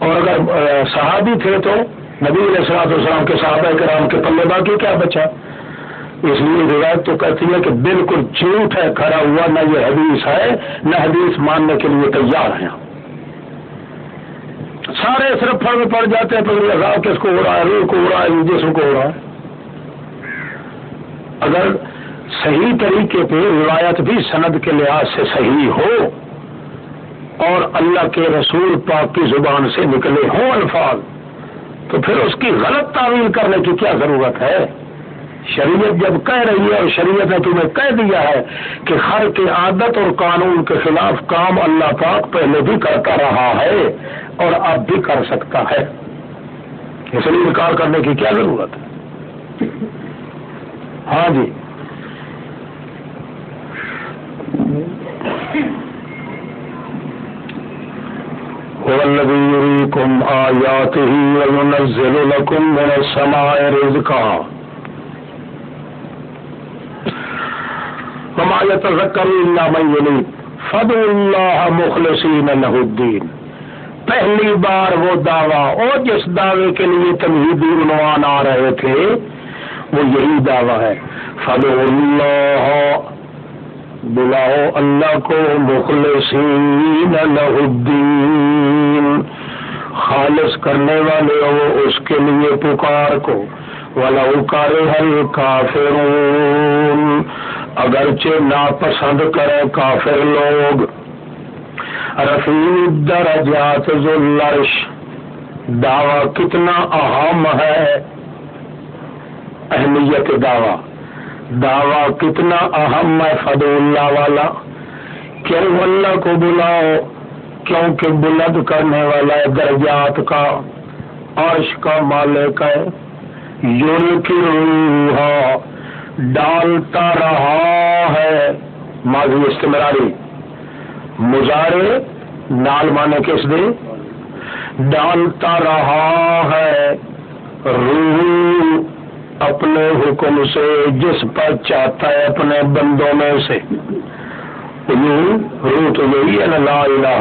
اور اگر صحابی تھے تو نبی علیہ السلام کے صحابہ کرام کے پلے باقی کیا بچا؟ اس لیے روایت تو کہتی ہے کہ بالکل جھوٹ ہے کھڑا ہوا، نہ یہ حدیث ہے نہ حدیث ماننے کے لیے تیار ہیں. سارے صرف فرق میں پڑ جاتے ہیں، پھر عذاب کس کو ہو رہا ہے، روح کو ہو رہا ہے، جسم کو ہو رہا ہے. اگر صحیح طریقے پہ روایت بھی سند کے لحاظ سے صحیح ہو اور اللہ کے رسول پاک کی زبان سے نکلے ہوں الفاظ، تو پھر اس کی غلط تعویل کرنے کی کیا ضرورت ہے؟ شریعت جب کہہ رہی ہے اور شریعت نے تمہیں کہہ دیا ہے کہ ہر کے عادت اور قانون کے خلاف کام اللہ پاک پہلے بھی کرتا رہا ہے اور اب بھی کر سکتا ہے، اس لیے انکار کرنے کی کیا ضرورت ہے؟ ہاں جی. هو الذي يريكم آياته وينزل لكم من السماء رزقا وما يتذكر إلا من ينيب فادعوا الله مخلصين له الدين. پہلی بار وہ دعویٰ اور جس دعوے کے لیے تمہیدی عنوان آ رہے تھے وہ یہی دعویٰ ہے، فادعوا اللہ، بلاؤ اللہ کو، مخلصین لہ الدین، خالص کرنے والے ہو اس کے لیے پکار کو، وَلَوْ كَرِهَ الْكَافِرُونَ، اگرچہ ناپسند کرے کافر لوگ. رفیع الدرجات ذو العرش، دعویٰ کتنا اہم ہے، اہمیت دعویٰ کتنا اہم ہے فدع اللہ والا. کیوں اللہ کو بلاؤ؟ کیونکہ بلند کرنے والا ہے درجات کا، عرش کا مالک ہے. یلقی الروح، ڈالتا رہا ہے، ماضی استمراری، مضارع نال مانے کس دے، ڈالتا رہا ہے روح اپنے حکم سے جس پر چاہتا ہے اپنے بندوں میں سے. روح تو یہی ہے نا، لا الہ،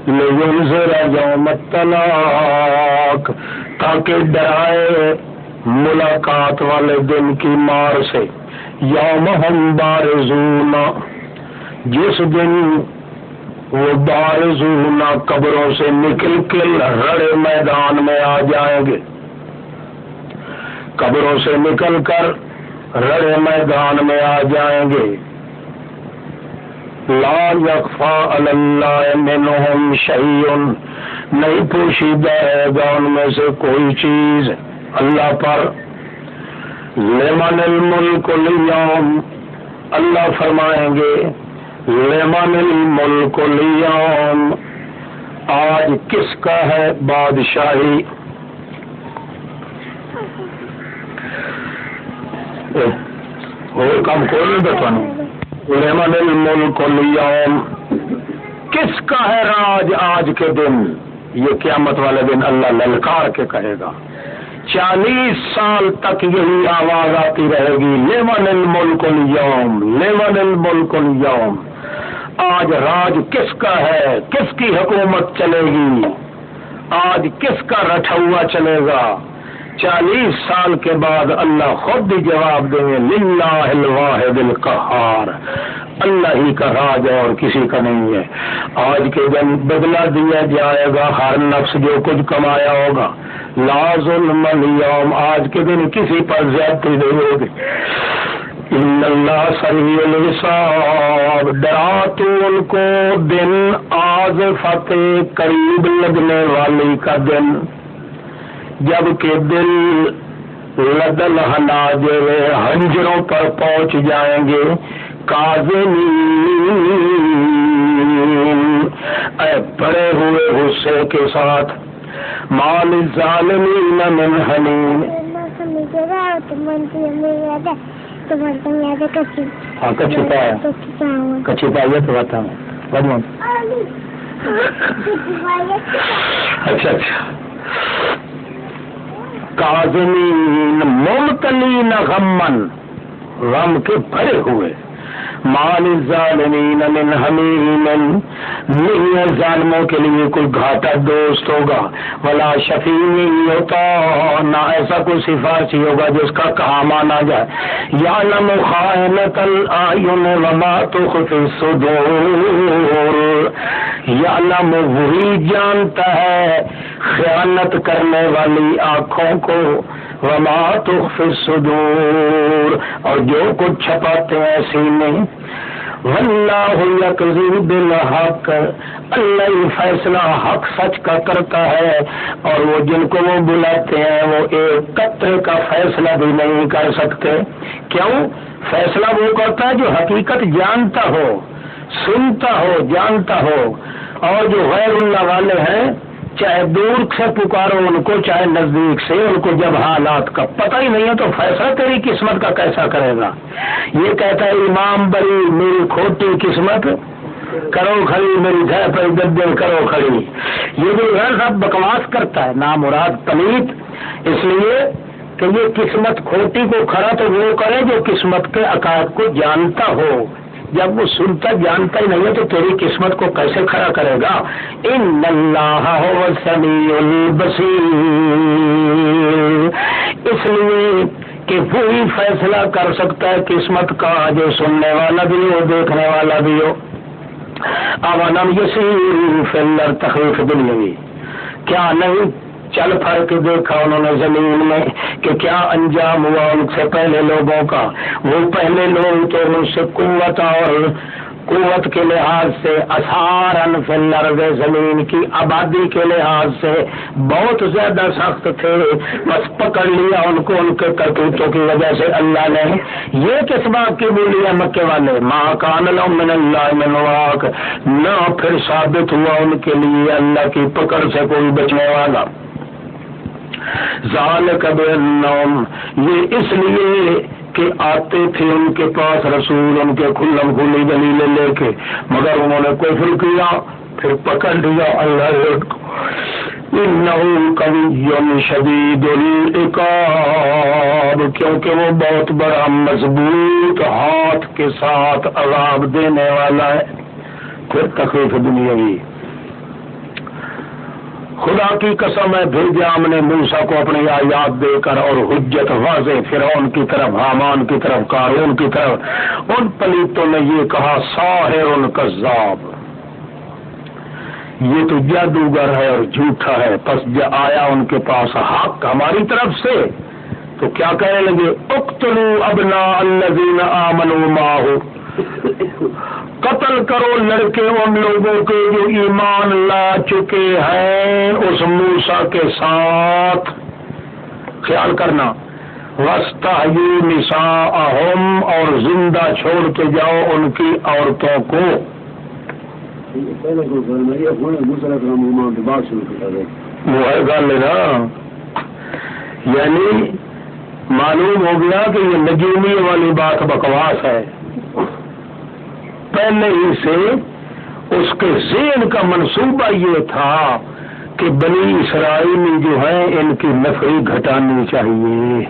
لینذر یوم التلاق، تاکہ ڈرائے ملاقات والے دن کی مار سے. یوم ہم بارزون، جس دن وہ بارزون قبروں سے نکل کے رڑے میدان میں آ جائیں گے، قبروں سے نکل کر رڑے میدان میں آ جائیں گے. لا یخفی علی اللہ منہم شیء، نہیں پوشیدہ ہے گا ان میں سے کوئی چیز اللہ پر. لمن الملک اليوم، اللہ فرمائیں گے لمن الملک اليوم، آج کس کا ہے بادشاہی. اور کام کھول بتانا، لمن الملک اليوم، کس کا ہے راج آج کے دن. یہ قیامت والے دن اللہ للکار کے کہے گا. 40 سال تک یہی آواز آتی رہے گی، لمن الملک اليوم، لمن الملک اليوم، آج راج کس کا ہے، کس کی حکومت چلے گی، آج کس کا رٹھا ہوا چلے گا. 40 سال کے بعد اللہ خود بھی جواب دیں گے، للہ الواحد القہار، اللہ ہی کا راج اور کسی کا نہیں ہے. آج کے دن بدلہ دیا جائے گا ہر نفس جو کچھ کمایا ہوگا. لا ظلم اليوم، آج کے دن کسی پر زیادتی نہیں ہوگی. ان اللہ سریع الحساب، ڈرا تو ان کو دن آزفت، قریب لگنے والی کا دن، جب کہ دل لدل حناجر ہنجروں پر پہنچ جائیں گے، کاظمین اے بڑے ہوئے غصے کے ساتھ، مال الظالمین من حمیم کچھ پایا تو بتا اچھا کاظمین ممتلین غمن، غم کے بھرے ہوئے، مال الظالمین من حمیم نہیں ہے ظالموں کے لیے کوئی گھاٹا دوست ہوگا، ولا شفیع نہیں ہوتا، نہ ایسا کوئی سفارشی ہوگا جس کا کہا مانا جائے، یعلم خائنۃ الاعین وما تخفی الصدور، یعلم وہی جانتا ہے خیانت کرنے والی آنکھوں کو، وما تخفی الصدور اور جو کچھ چھپاتے ہیں سینے، واللہ یقضی بالحق اللہ ہی فیصلہ حق سچ کا کرتا ہے، اور وہ جن کو وہ بلاتے ہیں وہ ایک قطرے کا فیصلہ بھی نہیں کر سکتے۔ کیوں؟ فیصلہ وہ کرتا ہے جو حقیقت جانتا ہو، سنتا ہو، جانتا ہو، اور جو غیر اللہ والے ہیں چاہے دور سے پکارو ان کو چاہے نزدیک سے، ان کو جب حالات کا پتہ ہی نہیں ہے تو فیصلہ تیری قسمت کا کیسا کرے گا؟ یہ کہتا ہے امام بری میری کھوٹی قسمت کرو کھڑی، میری گھر پر گدے کرو کھڑی، یہ جو ہے سب بکواس کرتا ہے نامراد پلیت، اس لیے کہ یہ قسمت کھوٹی کو کھڑا تو وہ کرے جو قسمت کے عقائد کو جانتا ہو، جب وہ سنتا جانتا ہی نہیں ہے تو تیری قسمت کو کیسے کھڑا کرے گا؟ ان اللہ هو السمیع البصیر، اس لیے کہ وہی فیصلہ کر سکتا ہے قسمت کا جو سننے والا بھی ہو دیکھنے والا بھی ہو۔ اولم یسیروا فی الارض تخفیف دنیاوی، کیا نہیں چل پھر کے دیکھا انہوں نے زمین میں کہ کیا انجام ہوا ان سے پہلے لوگوں کا؟ وہ پہلے لوگ تو ان سے قوت کے لحاظ سے، اثارن فی الارض زمین کی آبادی کے لحاظ سے بہت زیادہ سخت تھے، بس پکڑ لیا ان کو ان کے کرتوتوں کی وجہ سے اللہ نے۔ یہ کس بات کی بولی ہے مکے والے؟ ما کان لهم من اللہ من واق، نہ پھر ثابت ہوا ان کے لیے اللہ کی پکڑ سے کوئی بچنے والا۔ ذالک بانہم، یہ اس لیے کہ آتے تھے ان کے پاس رسول ان کے کھلم کھلی دلیلیں لے کے، مگر انہوں نے کفر کیا، پھر پکڑ لیا اللہ نے ان کو۔ انہ قوی شدید العقاب، کیونکہ وہ بہت بڑا مضبوط ہاتھ کے ساتھ عذاب دینے والا ہے۔ پھر تخفیف دنیاوی، خدا کی قسم ہے بھیجا ہم نے موسیٰ کو اپنی آیات دے کر اور حجت واضح فرعون کی طرف، حامان کی طرف، قارون کی طرف۔ ان پلیتوں نے یہ کہا ساحر کذاب، یہ تو جادوگر ہے اور جھوٹا ہے۔ پس آیا ان کے پاس حق ہماری طرف سے تو کیا کہنے لگے؟ اقتلوا ابناء الذین آمنوا معہ، قتل کرو لڑکے ان لوگوں کے جو ایمان لا چکے ہیں اس موسیٰ کے ساتھ۔ خیال کرنا، واستحیوا نساءہم، اور زندہ چھوڑ کے جاؤ ان کی عورتوں کو۔ وہ ہے گل نا، یعنی معلوم ہو گیا کہ یہ نجومی والی بات بکواس ہے۔ پہلے ہی سے اس کے ذہن کا منصوبہ یہ تھا کہ بنی اسرائیل جو ہیں ان کی نفری گھٹانی چاہیے۔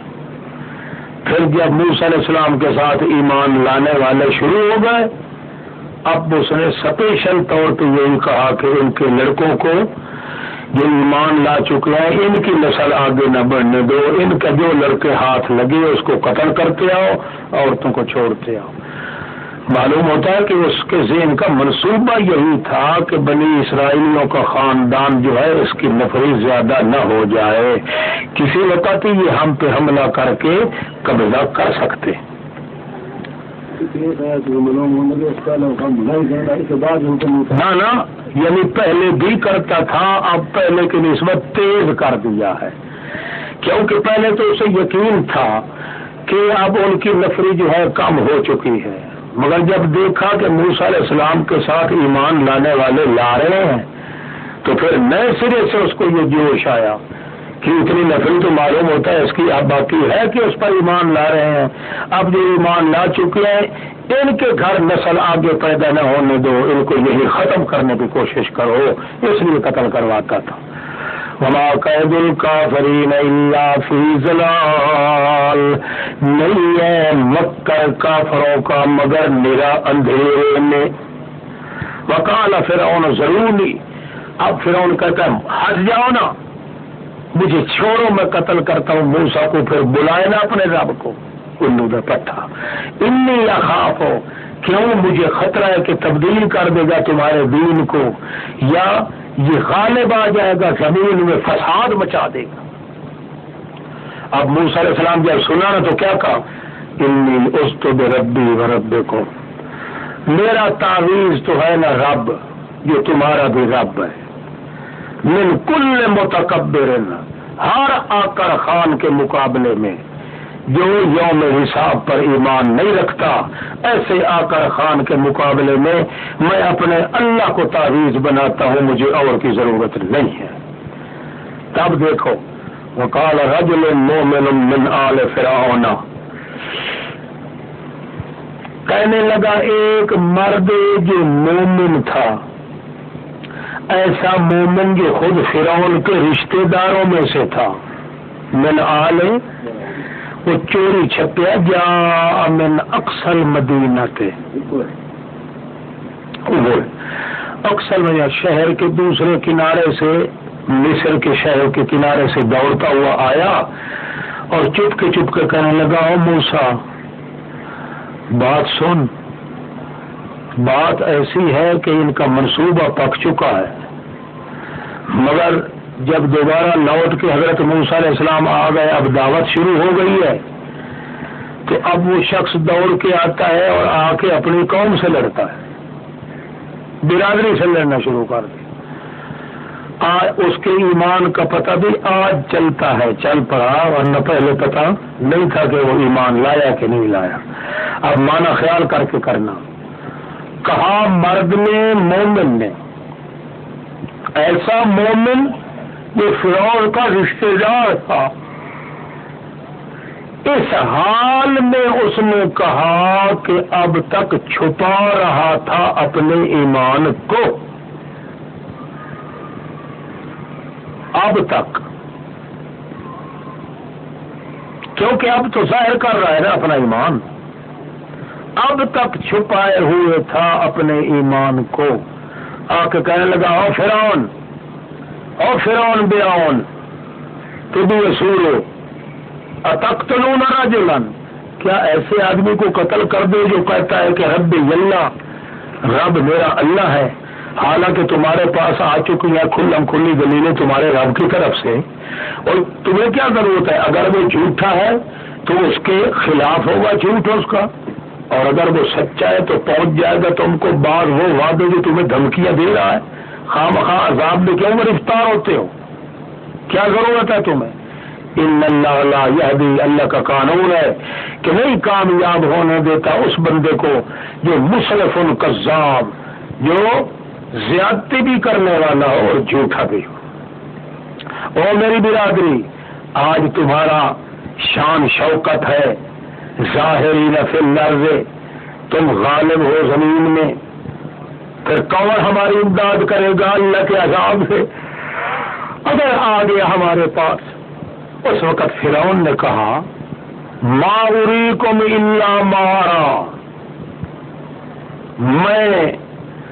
پھر جب موسیٰ علیہ السلام کے ساتھ ایمان لانے والے شروع ہو گئے، اب اس نے سپیشل طور پہ یہی کہا کہ ان کے لڑکوں کو جو ایمان لا چکے ہیں ان کی نسل آگے نہ بڑھنے دو، ان کا جو لڑکے ہاتھ لگے اس کو قتل کرتے آؤ، عورتوں کو چھوڑتے آؤ۔ معلوم ہوتا ہے کہ اس کے ذہن کا منصوبہ یہی تھا کہ بنی اسرائیلیوں کا خاندان جو ہے اس کی نفری زیادہ نہ ہو جائے، کسی وقت یہ ہم پہ حملہ کر کے قبضہ کر سکتے۔ نہ یعنی پہلے بھی کرتا تھا، اب پہلے کی نسبت تیز کر دیا ہے کیونکہ پہلے تو اسے یقین تھا کہ اب ان کی نفری جو ہے کم ہو چکی ہے، مگر جب دیکھا کہ موسیٰ علیہ السلام کے ساتھ ایمان لانے والے لا رہے ہیں تو پھر نئے سرے سے اس کو یہ جوش آیا کہ اتنی نفری تو معلوم ہوتا ہے اس کی اب باقی ہے کہ اس پر ایمان لا رہے ہیں، اب جو ایمان لا چکے ہیں ان کے گھر نسل آگے پیدا نہ ہونے دو، ان کو یہی ختم کرنے کی کوشش کرو، اس لیے قتل کرواتا تھا۔ وما قید الکافرین الا فی ضلال، نہیں ہے مکر کافروں کا مگر نرا اندھیرے میں۔ وقال فرعون ضروري، اب فرعون کہتا ہے ہٹ جاؤ نا، مجھے چھوڑو میں قتل کرتا ہوں موسیٰ کو، پھر بلائے نا اپنے رب کو۔ الو دا پٹھا انی اخاف، کیوں مجھے خطرہ ہے کہ تبدیل کر دے گا تمہارے دین کو، یا یہ غالب آ جائے گا زمین میں فساد مچا دے گا۔ اب موسیٰ علیہ السلام جب سنا نا تو کیا کہا، انی عذت بربی وربکم، میرا تعویذ تو ہے نا رب جو تمہارا بھی رب ہے، من کل متکبر، ہر آکر خان کے مقابلے میں جو یوم حساب پر ایمان نہیں رکھتا، ایسے آکر خان کے مقابلے میں میں اپنے اللہ کو تعویذ بناتا ہوں، مجھے اور کی ضرورت نہیں ہے۔ تب دیکھو وقال رجل مؤمن من آل فرعون، کہنے لگا ایک مرد جو مومن تھا، ایسا مومن جو خود فرعون کے رشتہ داروں میں سے تھا، من آل، وہ چوری چھپیا، جا من اقصى المدینہ کے، اقصى میں شہر کے دوسرے کنارے سے، مصر کے شہر کے کنارے سے دوڑتا ہوا آیا اور چپ کے کہنے لگا، او موسیٰ بات سن، بات ایسی ہے کہ ان کا منصوبہ پک چکا ہے، مگر جب دوبارہ لوٹ کے حضرت موسیٰ علیہ السلام آ گئے، اب دعوت شروع ہو گئی ہے، تو اب وہ شخص دوڑ کے آتا ہے اور آ کے اپنی قوم سے لڑتا ہے، برادری سے لڑنا شروع کر دے۔ اس کے ایمان کا پتہ بھی آج چلتا ہے، چل پڑا، ورنہ پہلے پتہ نہیں تھا کہ وہ ایمان لایا کہ نہیں لایا۔ اب مانا خیال کر کے کرنا، کہا مرد نے، مومن نے، ایسا مومن جو فرعون کا رشتہ دار تھا، اس حال میں اس نے کہا کہ اب تک چھپا رہا تھا اپنے ایمان کو، اب تک، کیونکہ اب تو ظاہر کر رہا ہے نا اپنا ایمان، اب تک چھپائے ہوئے تھا اپنے ایمان کو، آ کے کہنے لگا، او فرعون، او فرعون بیاون، تبی سورو اتقتلون رجلا، کیا ایسے آدمی کو قتل کر دے جو کہتا ہے کہ رب اللہ، رب میرا اللہ ہے، حالانکہ تمہارے پاس آ چکی ہیں کھلم کھلی دلیلیں تمہارے رب کی طرف سے، اور تمہیں کیا ضرورت ہے، اگر وہ جھوٹا ہے تو اس کے خلاف ہوگا جھوٹ اس کا، اور اگر وہ سچا ہے تو پہنچ جائے گا تم کو بعض وہ وعدے جو تمہیں دھمکیاں دے رہا ہے، خواہ مخواہ عذاب میں کیوں گرفتار ہوتے ہو، کیا ضرورت ہے تمہیں؟ ان اللہ لا یہدی، اللہ کا قانون ہے کہ نہیں کامیاب ہونے دیتا اس بندے کو جو مسرف کذاب، جو زیادتی بھی کرنے والا ہو اور جھوٹا بھی ہو۔ او میری برادری، آج تمہارا شان شوکت ہے، ظاہرین فی الارض، تم غالب ہو زمین میں، پھر کون ہماری امداد کرے گا اللہ کے عذاب سے اگر آ گیا ہمارے پاس؟ اس وقت فرعون نے کہا، ما اریکم الا ما ارا، میں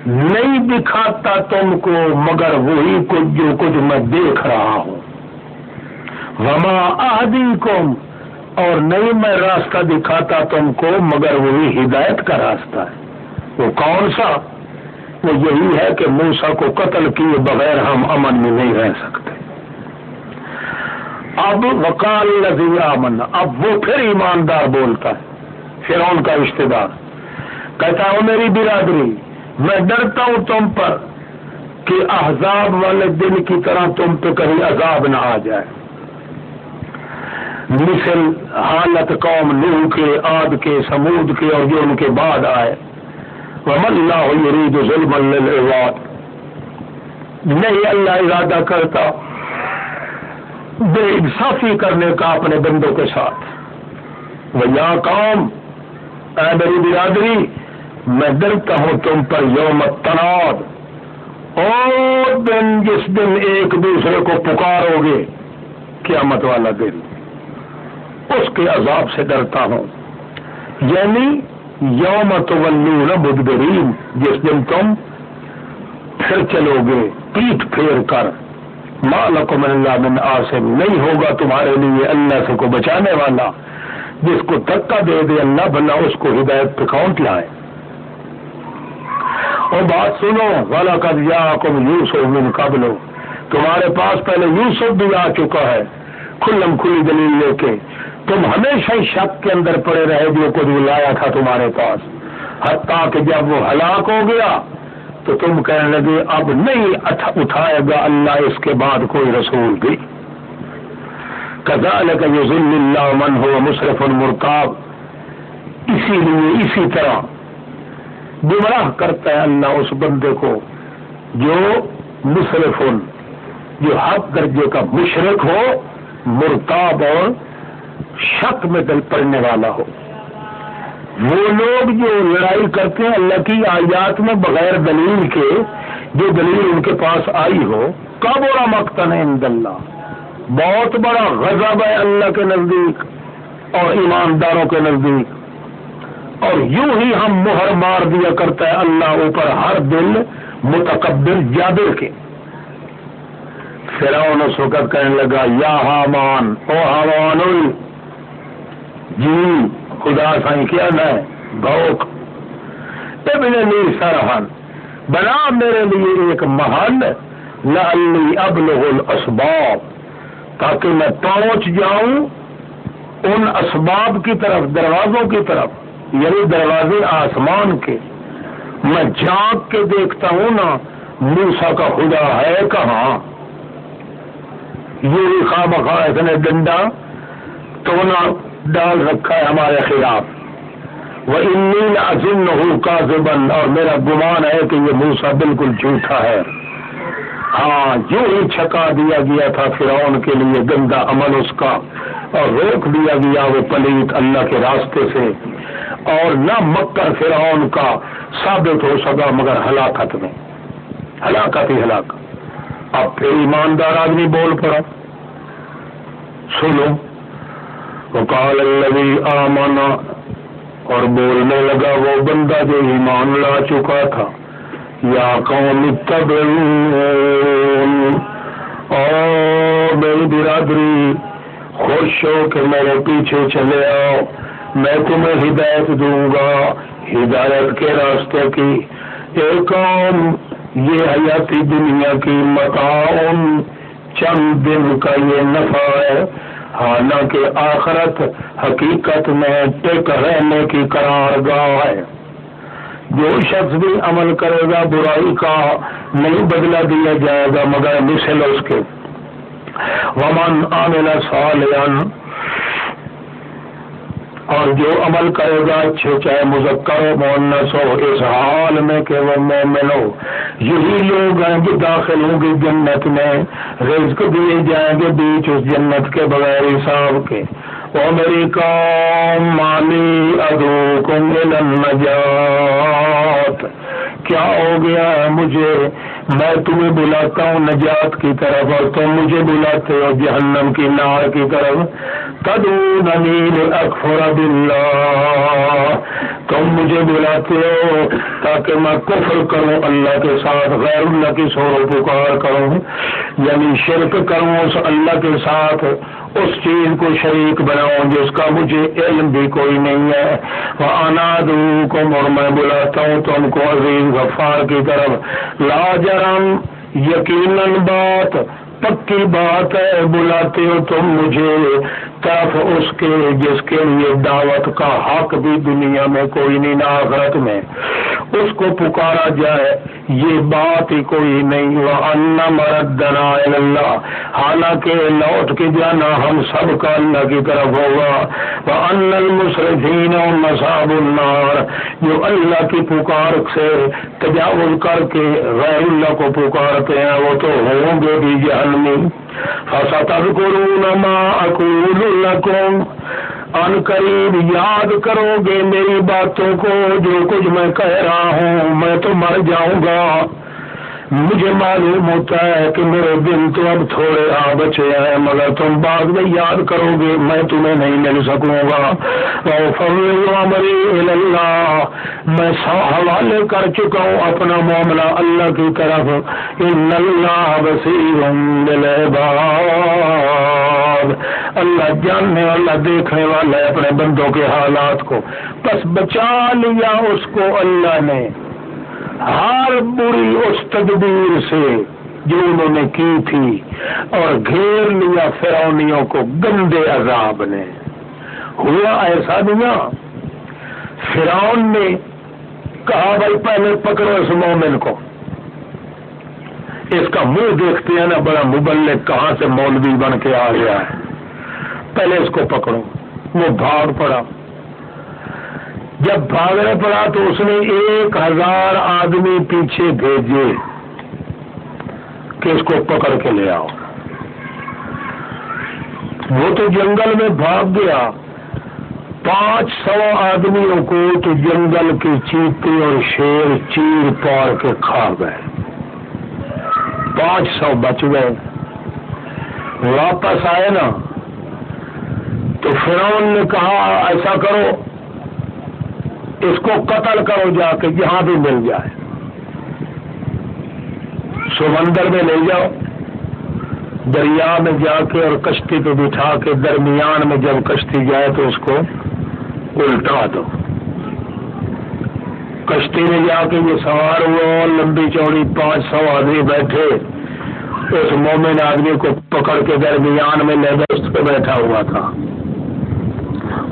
نہیں دکھاتا تم کو مگر وہی کچھ جو کچھ میں دیکھ رہا ہوں، وما اہدیکم، اور نہیں میں راستہ دکھاتا تم کو مگر وہی ہدایت کا راستہ ہے۔ وہ کون سا؟ وہ یہی ہے کہ موسیٰ کو قتل کیے بغیر ہم امن میں نہیں رہ سکتے۔ اب وقال الذی آمن، اب وہ پھر ایماندار بولتا ہے، فرعون کا رشتہ دار کہتا ہے، میری برادری، میں ڈرتا ہوں تم پر کہ احزاب والے دن کی طرح تم پہ کہیں عذاب نہ آ جائے، مثل حالت قوم نوح کے، عاد کے، سمود کے اور جو ان کے بعد آئے. وَمَا اللَّهُ يُرِيدُ ظُلْمًا لِلْعِبَادِ، نہیں اللہ ارادہ کرتا بے انصافی کرنے کا اپنے بندوں کے ساتھ. وَيَا قَوْمِ، اے میری برادری، میں ڈرتا ہوں تم پر یوم التناد، اور دن جس دن ایک دوسرے کو پکارو گے، قیامت والا دن، اس کے عذاب سے ڈرتا ہوں. یعنی یوم تولون مدبرین، جس دن تم پھر چلو گے پیٹ پھیر کر. ما لکم من اللہ من عاصم، نہیں ہوگا تمہارے لیے اللہ سے کو بچانے والا. جس کو دھکا دے دے اللہ بنا اس کو ہدایت پہ کون لائے. اور بات سنو، وَلَقَدْ جَاءَكُمْ يُوسُفُ مِنْ قَبْلُ، تمہارے پاس پہلے یوسف بھی آ چکا ہے کھلم کھلی دلیل لے کے. تم ہمیشہ ہی شک کے اندر پڑے رہے جو کو جو لایا تھا تمہارے پاس، حتیٰ کہ جب وہ ہلاک ہو گیا تو تم کہنے لگے اب نہیں اٹھائے گا اللہ اس کے بعد کوئی رسول بھی. كَذَلِكَ يُضِلُّ اللَّهُ مَنْ هُوَ مُسْرِفٌ مُرْتَابٌ، اسی لیے اسی طرح گمراہ کرتا ہے اللہ اس بندے کو جو مسرفن، جو حق درجے کا مشرک ہو، مرتاب اور شک میں دل پڑنے والا ہو. وہ لوگ جو لڑائی کرتے ہیں اللہ کی آیات میں بغیر دلیل کے، جو دلیل ان کے پاس آئی ہو، کبر مقتا عند اللہ، بہت بڑا غضب ہے اللہ کے نزدیک اور ایمانداروں کے نزدیک. اور یوں ہی ہم مہر مار دیا کرتا ہے اللہ اوپر ہر دل متکبر جابر کے. فرعون اس وقت کہنے لگا یا حامان، او حامان، جی خدا سائیں کیا نہ بھوک، ابن لی سرحن، بنا میرے لیے ایک محل، لعلی ابلغ الاسباب، تاکہ میں پہنچ جاؤں ان اسباب کی طرف، دروازوں کی طرف، یعنی دروازے آسمان کے. میں جھانک کے دیکھتا ہوں نا موسیٰ کا خدا ہے کہاں. یہ خواہ مخواہ اتنے ڈنڈا تو نہ ڈال رکھا ہے ہمارے خلاف. وَإِنِّي لَأَظُنُّهُ كَاذِبًا، اور میرا گمان ہے کہ یہ موسیٰ بالکل جھوٹا ہے. ہاں، یوں ہی چھکا دیا گیا تھا فرعون کے لیے گندا عمل اس کا، اور روک دیا گیا وہ پلیت اللہ کے راستے سے، اور نہ مکر فرعون کا ثابت ہو سکا مگر ہلاکت میں، ہلاکت ہی ہلاکت. اب پھر ایماندار آدمی بول پڑا. سنو، وقال الذی آمن، اور بولنے لگا وہ بندہ جو ایمان لا چکا تھا، یا قوم اتبعون، اور میری برادری خوش ہو کہ میرے پیچھے چلے آؤ، میں تمہیں ہدایت دوں گا، ہدایت کے راستے کی. ایک قوم، یہ حیاتی دنیا کی متاع، چند دن کا یہ نفع ہے، حالانکہ آخرت حقیقت میں ٹک رہنے کی قرارگاہ ہے. جو شخص بھی عمل کرے گا برائی کا نہیں بدلہ دیا جائے گا مگر مثل اس کے. ومن عمل صالحا، اور جو عمل کرے گا اچھے، چاہے مذکر ہو مؤنث ہو، اس حال میں کہ وہ مومن ہو، یہی لوگ ہیں جو داخل ہوں گے جنت میں، رزق دیے جائیں گے بیچ اس جنت کے بغیر حساب کے. او میری قوم مالی ادعوکم الی النجات، کیا ہو گیا ہے مجھے، میں تمہیں بلاتا ہوں نجات کی طرف اور تم مجھے بلاتے ہو جہنم کی نار کی طرف. تدعوننی لاکفر باللہ، تم مجھے بلاتے ہو تاکہ میں کفر کروں اللہ کے ساتھ، غیر اللہ کی سور پکار کروں، یعنی شرک کروں اس اللہ کے ساتھ، اس چیز کو شریک بناؤں جس کا مجھے علم بھی کوئی نہیں ہے. وَأَنَا أَدْعُوكُمْ، اور میں بلاتا ہوں تم کو عزیز غفار کی طرف. لا جرم، یقیناً بات پکی بات ہے، بلاتے ہو تم مجھے طرف اس کے جس کے لیے دعوت کا حق بھی دنیا میں کوئی نہیں نہ آخرت میں، اس کو پکارا جائے، یہ بات ہی کوئی نہیں۔ وَأَنَّ مَرَدَّنَا إِلَى اللَّهِ، حالانکہ لوٹ کے جانا ہم سب کا اللہ کی طرف ہوگا۔ وَأَنَّ الْمُسْرِفِينَ هُمْ أَصْحَابُ النَّارِ، جو اللہ کی پکار سے تجاوز کر کے غیر اللہ کو پکارتے ہیں وہ تو ہوں گے بھی جہنمی۔ فَسَتَذْكُرُونَ مَا أَقُولُ لَكُمْ، ان قریب یاد کرو گے میری باتوں کو، جو کچھ میں کہہ رہا ہوں میں تو مر جاؤں گا، مجھے معلوم ہوتا ہے کہ میرے دن تو اب تھوڑے بچے ہیں، مگر تم بعد میں یاد کرو گے، میں تمہیں نہیں مل سکوں گا۔ وَأُفَوِّضُ أَمْرِي إِلَى اللَّهِ، میں حوالے کر چکا ہوں اپنا معاملہ اللہ کی طرف۔ إِنَّ اللَّهَ بَصِيرٌ بِالْعِبَادِ، اللہ جاننے والا دیکھنے والا ہے اپنے بندوں کے حالات کو۔ بس بچا لیا اس کو اللہ نے ہر بری اس تدبیر سے جو انہوں نے کی تھی، اور گھیر لیا فرعونیوں کو گندے عذاب نے۔ ہوا ایسا دیا فرعون نے کہا بھائی پہلے پکڑو اس مومن کو، اس کا منہ دیکھتے ہیں نا بڑا مبلغ کہاں سے مولوی بن کے آ گیا ہے، پہلے اس کو پکڑو۔ وہ بھاگ پڑا، جب بھاگنے پڑا تو اس نے 1000 آدمی پیچھے بھیجے کہ اس کو پکڑ کے لے آؤ۔ وہ تو جنگل میں بھاگ گیا، 500 آدمیوں کو تو جنگل کے چیتے اور شیر چیر پاڑ کے کھا گئے، 500 بچ گئے۔ واپس آئے نا تو فرعون نے کہا ایسا کرو اس کو قتل کرو جا کے جہاں بھی مل جائے، سمندر میں لے جاؤ، دریا میں جا کے اور کشتی پہ بٹھا کے درمیان میں جب کشتی جائے تو اس کو الٹا دو۔ کشتی میں جا کے یہ سوار ہوا اور لمبی چوڑی 500 آدمی بیٹھے، اس مومن آدمی کو پکڑ کے درمیان میں لے گئے، اس پہ بیٹھا ہوا تھا،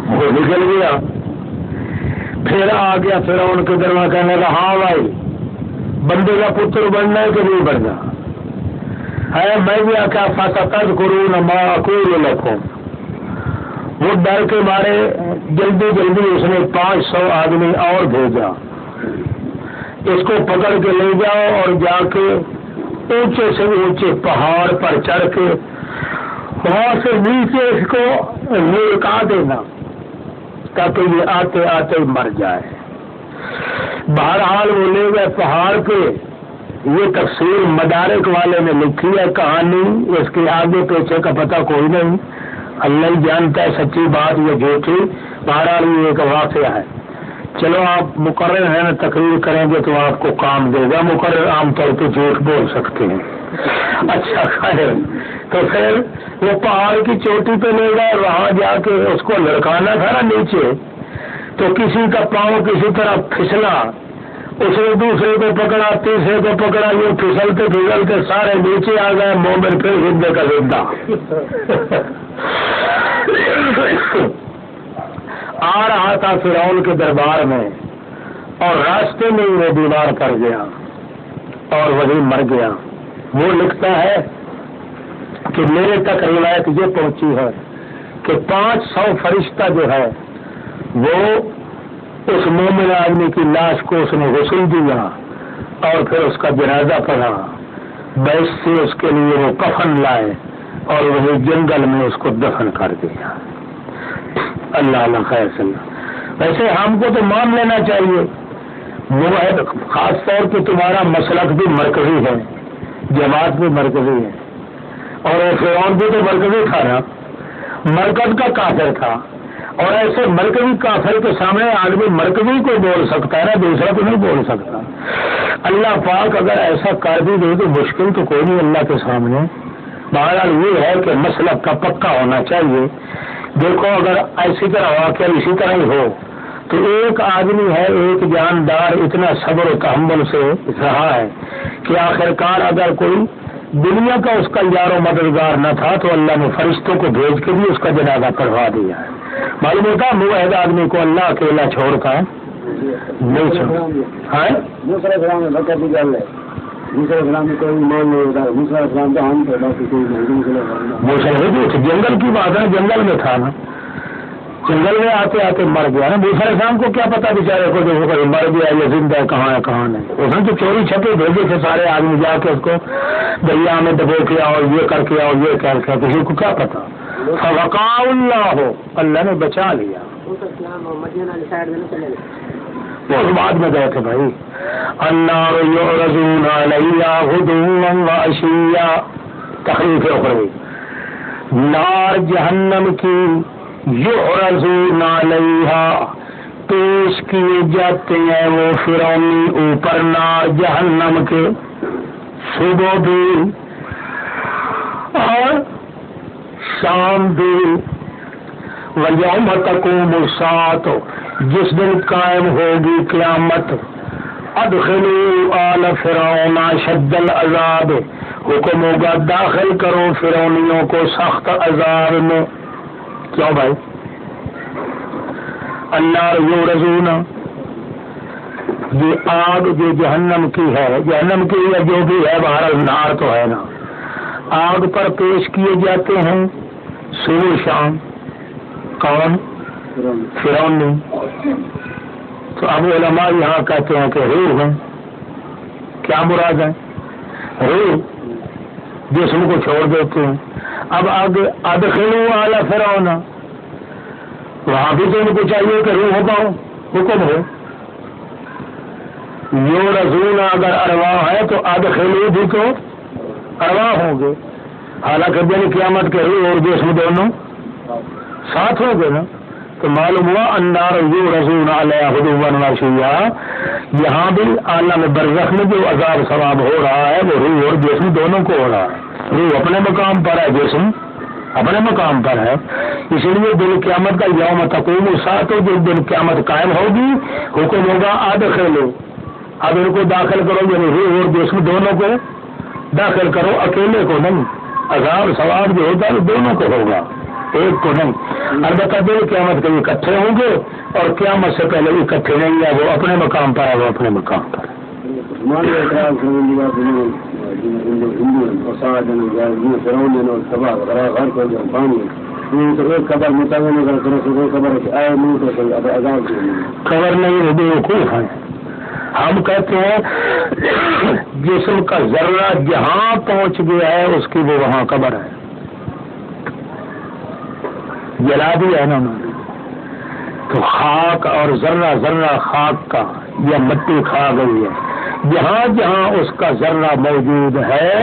وہ نکل گیا۔ پھر آ گیا فرعون کے درمیان، کہنے لگا ہاں بھائی بندے کا پتر بننا ہے کہ نہیں بننا ہے؟ میں بھی آخیا فَسَتَذْكُرُونَ مَا أَقُولُ لَكُمْ، وہ ڈر کے مارے جلدی جلدی اس نے 500 آدمی اور بھیجا، اس کو پکڑ کے لے جاؤ اور جا کے اونچے سے اونچے پہاڑ پر چڑھ کے وہاں سے نیچے اس کو لڑکا دینا تاکہ یہ آتے آتے مر جائے۔ بہرحال وہ لے گئے پہاڑ پہ۔ یہ تفسیر مدارک والے نے لکھی ہے کہانی، اس کے آگے پیچھے کا پتہ کوئی نہیں، اللہ ہی جانتا ہے سچی بات یہ جھوٹی۔ بہرحال یہ ایک واقعہ ہے۔ چلو آپ مقرر ہیں نا، تقریر کریں گے تو آپ کو کام دے گا، مقرر عام طور پہ جھوٹ بول سکتے ہیں۔ اچھا خیر، تو پھر وہ پہاڑ کی چوٹی پہ لے گئے، وہاں جا کے اس کو لڑکانا تھا نا نیچے، تو کسی کا پاؤں کسی طرح پھسلا، اس نے دوسرے کو پکڑا، تیسرے کو پکڑا، یہ پھسلتے پھسلتے سارے نیچے آ گئے، مومن پھر زندہ کا زندہ آ رہا تھا فرعون کے دربار میں، اور راستے میں وہ بیمار پڑ گیا اور وہی مر گیا۔ وہ لکھتا ہے کہ میرے تک روایت یہ پہنچی ہے کہ 500 فرشتہ جو ہے وہ اس مومن آدمی کی لاش کو اس نے غسل دیا اور پھر اس کا جنازہ پڑھا، بیس سے اس کے لیے وہ کفن لائے اور وہی جنگل میں اس کو دفن کر دیا۔ اللہ اللہ خیر صلی اللہ۔ ویسے ہم کو تو مان لینا چاہیے، خاص طور پہ تمہارا مسلک بھی مرکزی ہے، جماعت بھی مرکزی ہے، اور فرعون بھی تو مرکزی تھا نا، مرکز کا کافر تھا، اور ایسے مرکزی کافر کے سامنے آدمی مرکزی کو بول سکتا ہے نا، دوسرا تو نہیں بول سکتا۔ اللہ پاک اگر ایسا کر بھی دے تو مشکل تو کوئی نہیں اللہ کے سامنے۔ بہرحال یہ ہے کہ مسلک کا پکا ہونا چاہیے۔ دیکھو اگر ایسی طرح واقعہ اسی طرح ہی ہو تو ایک آدمی ہے، ایک جاندار اتنا صبر و تحمل سے رہا ہے کہ آخرکار اگر کوئی دنیا کا اس کا یار و مددگار نہ تھا تو اللہ نے فرشتوں کو بھیج کے بھی اس کا جنازہ پڑھوا دیا ہے. معلوم ہوتا موحد آدمی کو اللہ اکیلا چھوڑتا ہے نہیں چھوڑا. دوسرے گرام میں بکر کی گل ہے. دوسرے گرام میں کوئی مان نہیں ہوتا. دوسرا گرام تو ہم کوئی جنگل کی بات ہے. جنگل میں تھا نا, جنگل میں آتے آتے مر گیا نا. موسیٰ علیہ السلام کو کیا پتا بیچارے کو جو مر گیا یا زندہ ہے کہاں ہے کہاں نہیں. اس نے تو چوری چھپے بھیجے تھے سارے آدمی جا کے اس کو دریا میں ڈبو کیا اور یہ کر کے اور یہ کر کے, کسی کو کیا پتا. فوقع اللہ ہو, اللہ نے بچا لیا. وہ بعد میں گئے تھے بھائی. النار یعرضون علیہا غدوا وعشیا, تخریف اخروی. نار جہنم کی یعرضون علیہا پیش کیے جاتے ہیں وہ فرعونی اوپر نار جہنم کے صبح بھی اور شام بھی. وَيَوْمَ تَقُومُ السَّاعَةُ, جس دن قائم ہوگی قیامت. ادخلوا آل فرعون اشد العذاب, حکم ہوگا داخل کرو فرعونیوں کو سخت عذاب میں. کیوں بھائی؟ النار یعرضون, یہ آگ جو جہنم کی ہے, جہنم کی یا جو بھی ہے بہرحال نار تو ہے نا, آگ پر پیش کیے جاتے ہیں صبح شام. کون؟ فرعون. تو اب علماء یہاں کہتے ہیں کہ روح ہے. کیا مراد ہے؟ روح جسم کو چھوڑ دیتے ہیں. اب آگے ادخلوا آل فرعون, وہاں بھی تو ان کو چاہیے کہ روح کا حکم ہو. یعرضون اگر ارواح ہے تو ادخلوا بھی تو ارواح ہوں گے. حالانکہ دن قیامت کے روح اور جسم دونوں ساتھ ہو گئے نا. تو معلوم ہوا النار یعرضون علیہا غدوا وعشیا. یہاں بھی عالم برزخ میں جو عذاب ثواب ہو رہا ہے وہ روح اور جسم دونوں کو ہو رہا ہے. روح اپنے مقام پر ہے, جسم اپنے مقام پر ہے. اس لیے دن قیامت کا یوم تقوم الساعۃ, جو دن قیامت قائم ہوگی حکم ہوگا ادخلوا, اب ان کو داخل کرو, یعنی روح اور جسم دونوں کو داخل کرو, اکیلے کو نہیں. عذاب ثواب جو ہوتا ہے دونوں کو ہوگا, ایک کو نہیں. البتہ دن قیامت کے اکٹھے ہوں گے اور قیامت سے پہلے اکٹھے نہیں ہے. وہ اپنے مقام پر ہے, وہ اپنے مقام پر ہے. خبر نہیں بیوقوف ہیں. ہم کہتے ہیں جسم کا ذرہ جہاں پہنچ گیا ہے اس کی وہ وہاں قبر ہے. جلا دیا ہے نا انہوں نے, تو خاک اور ذرہ ذرہ خاک کا یا مٹی کھا گئی ہے. جہاں جہاں اس کا ذرہ موجود ہے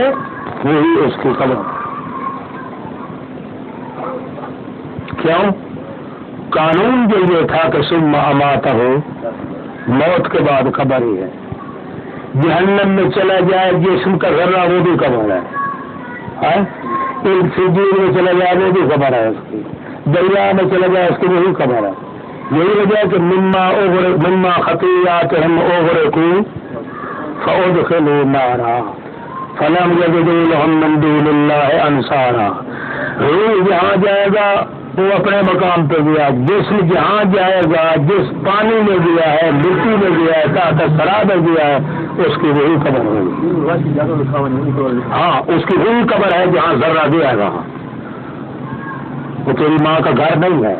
وہی اس کی قبر. کیوں؟ قانون جو یہ تھا کہ ثم اماتہ ہو, موت کے بعد قبر ہی ہے. جہنم میں چلا جائے جسم کا ذرہ وہ بھی قبر ہے. سجین میں چلا جائے وہ بھی قبر ہے اس کی. دریا میں چلا جائے اس کی وہی قبر ہے. یہی وجہ کہ مما خطیئاتہم اغرقوا فادخلوا نارا فلم یجدوا لهم من دون اللہ انصارا. روح جہاں جائے گا وہ اپنے مقام پہ گیا, جسم جہاں جائے گا, جس پانی میں گیا ہے, مٹی میں گیا ہے, تحت ثرا میں گیا ہے, اس کی وہی قبر ہوگی. ہاں, اس کی وہی قبر ہے جہاں ذرہ گیا ہے. وہاں وہ تیری ماں کا گھر نہیں ہے.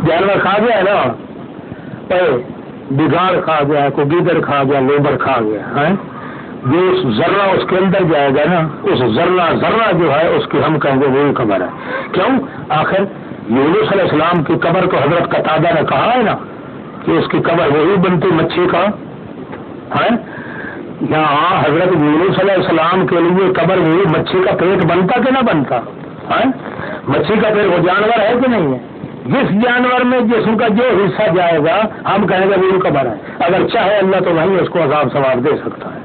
جانور کھا گیا ہے نا, بگاڑ کھا گیا, کوئی گیدڑ کھا گیا, لوبر کھا گیا ہے. جو ذرہ اس کے اندر جائے گا نا, اس ذرہ جو ہے اس کی ہم کہیں گے وہی قبر ہے. کیوں؟ آخر یونس علیہ السلام کی قبر کو حضرت قتادہ نے کہا ہے نا کہ اس کی قبر وہی بنتی مچھی کا ہے. یہاں حضرت یونس علیہ السلام کے لیے قبر وہی مچھی کا پیٹ بنتا کہ نہ بنتا ہے؟ مچھی کا پیٹ وہ جانور ہے کہ نہیں ہے؟ جس جانور میں جسم کا جو حصہ جائے گا ہم کہیں گے وہی قبر ہے. اگر چاہے اللہ تو وہیں اس کو عذاب ثواب دے سکتا ہے.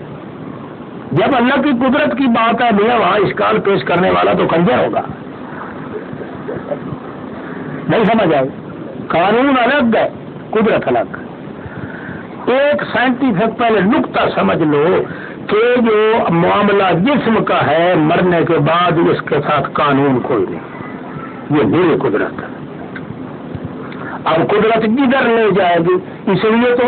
جب اللہ کی قدرت کی بات ہے بھیا وہاں اشکال پیش کرنے والا تو کنجر ہوگا. نہیں سمجھ آئے؟ قانون الگ ہے, قدرت الگ. ایک سائنٹیفک پہلے نقطہ سمجھ لو کہ جو معاملہ جسم کا ہے مرنے کے بعد اس کے ساتھ قانون کوئی نہیں، یہ میری قدرت ہے۔ اب قدرت جدھر لے جائے گی، اس لیے تو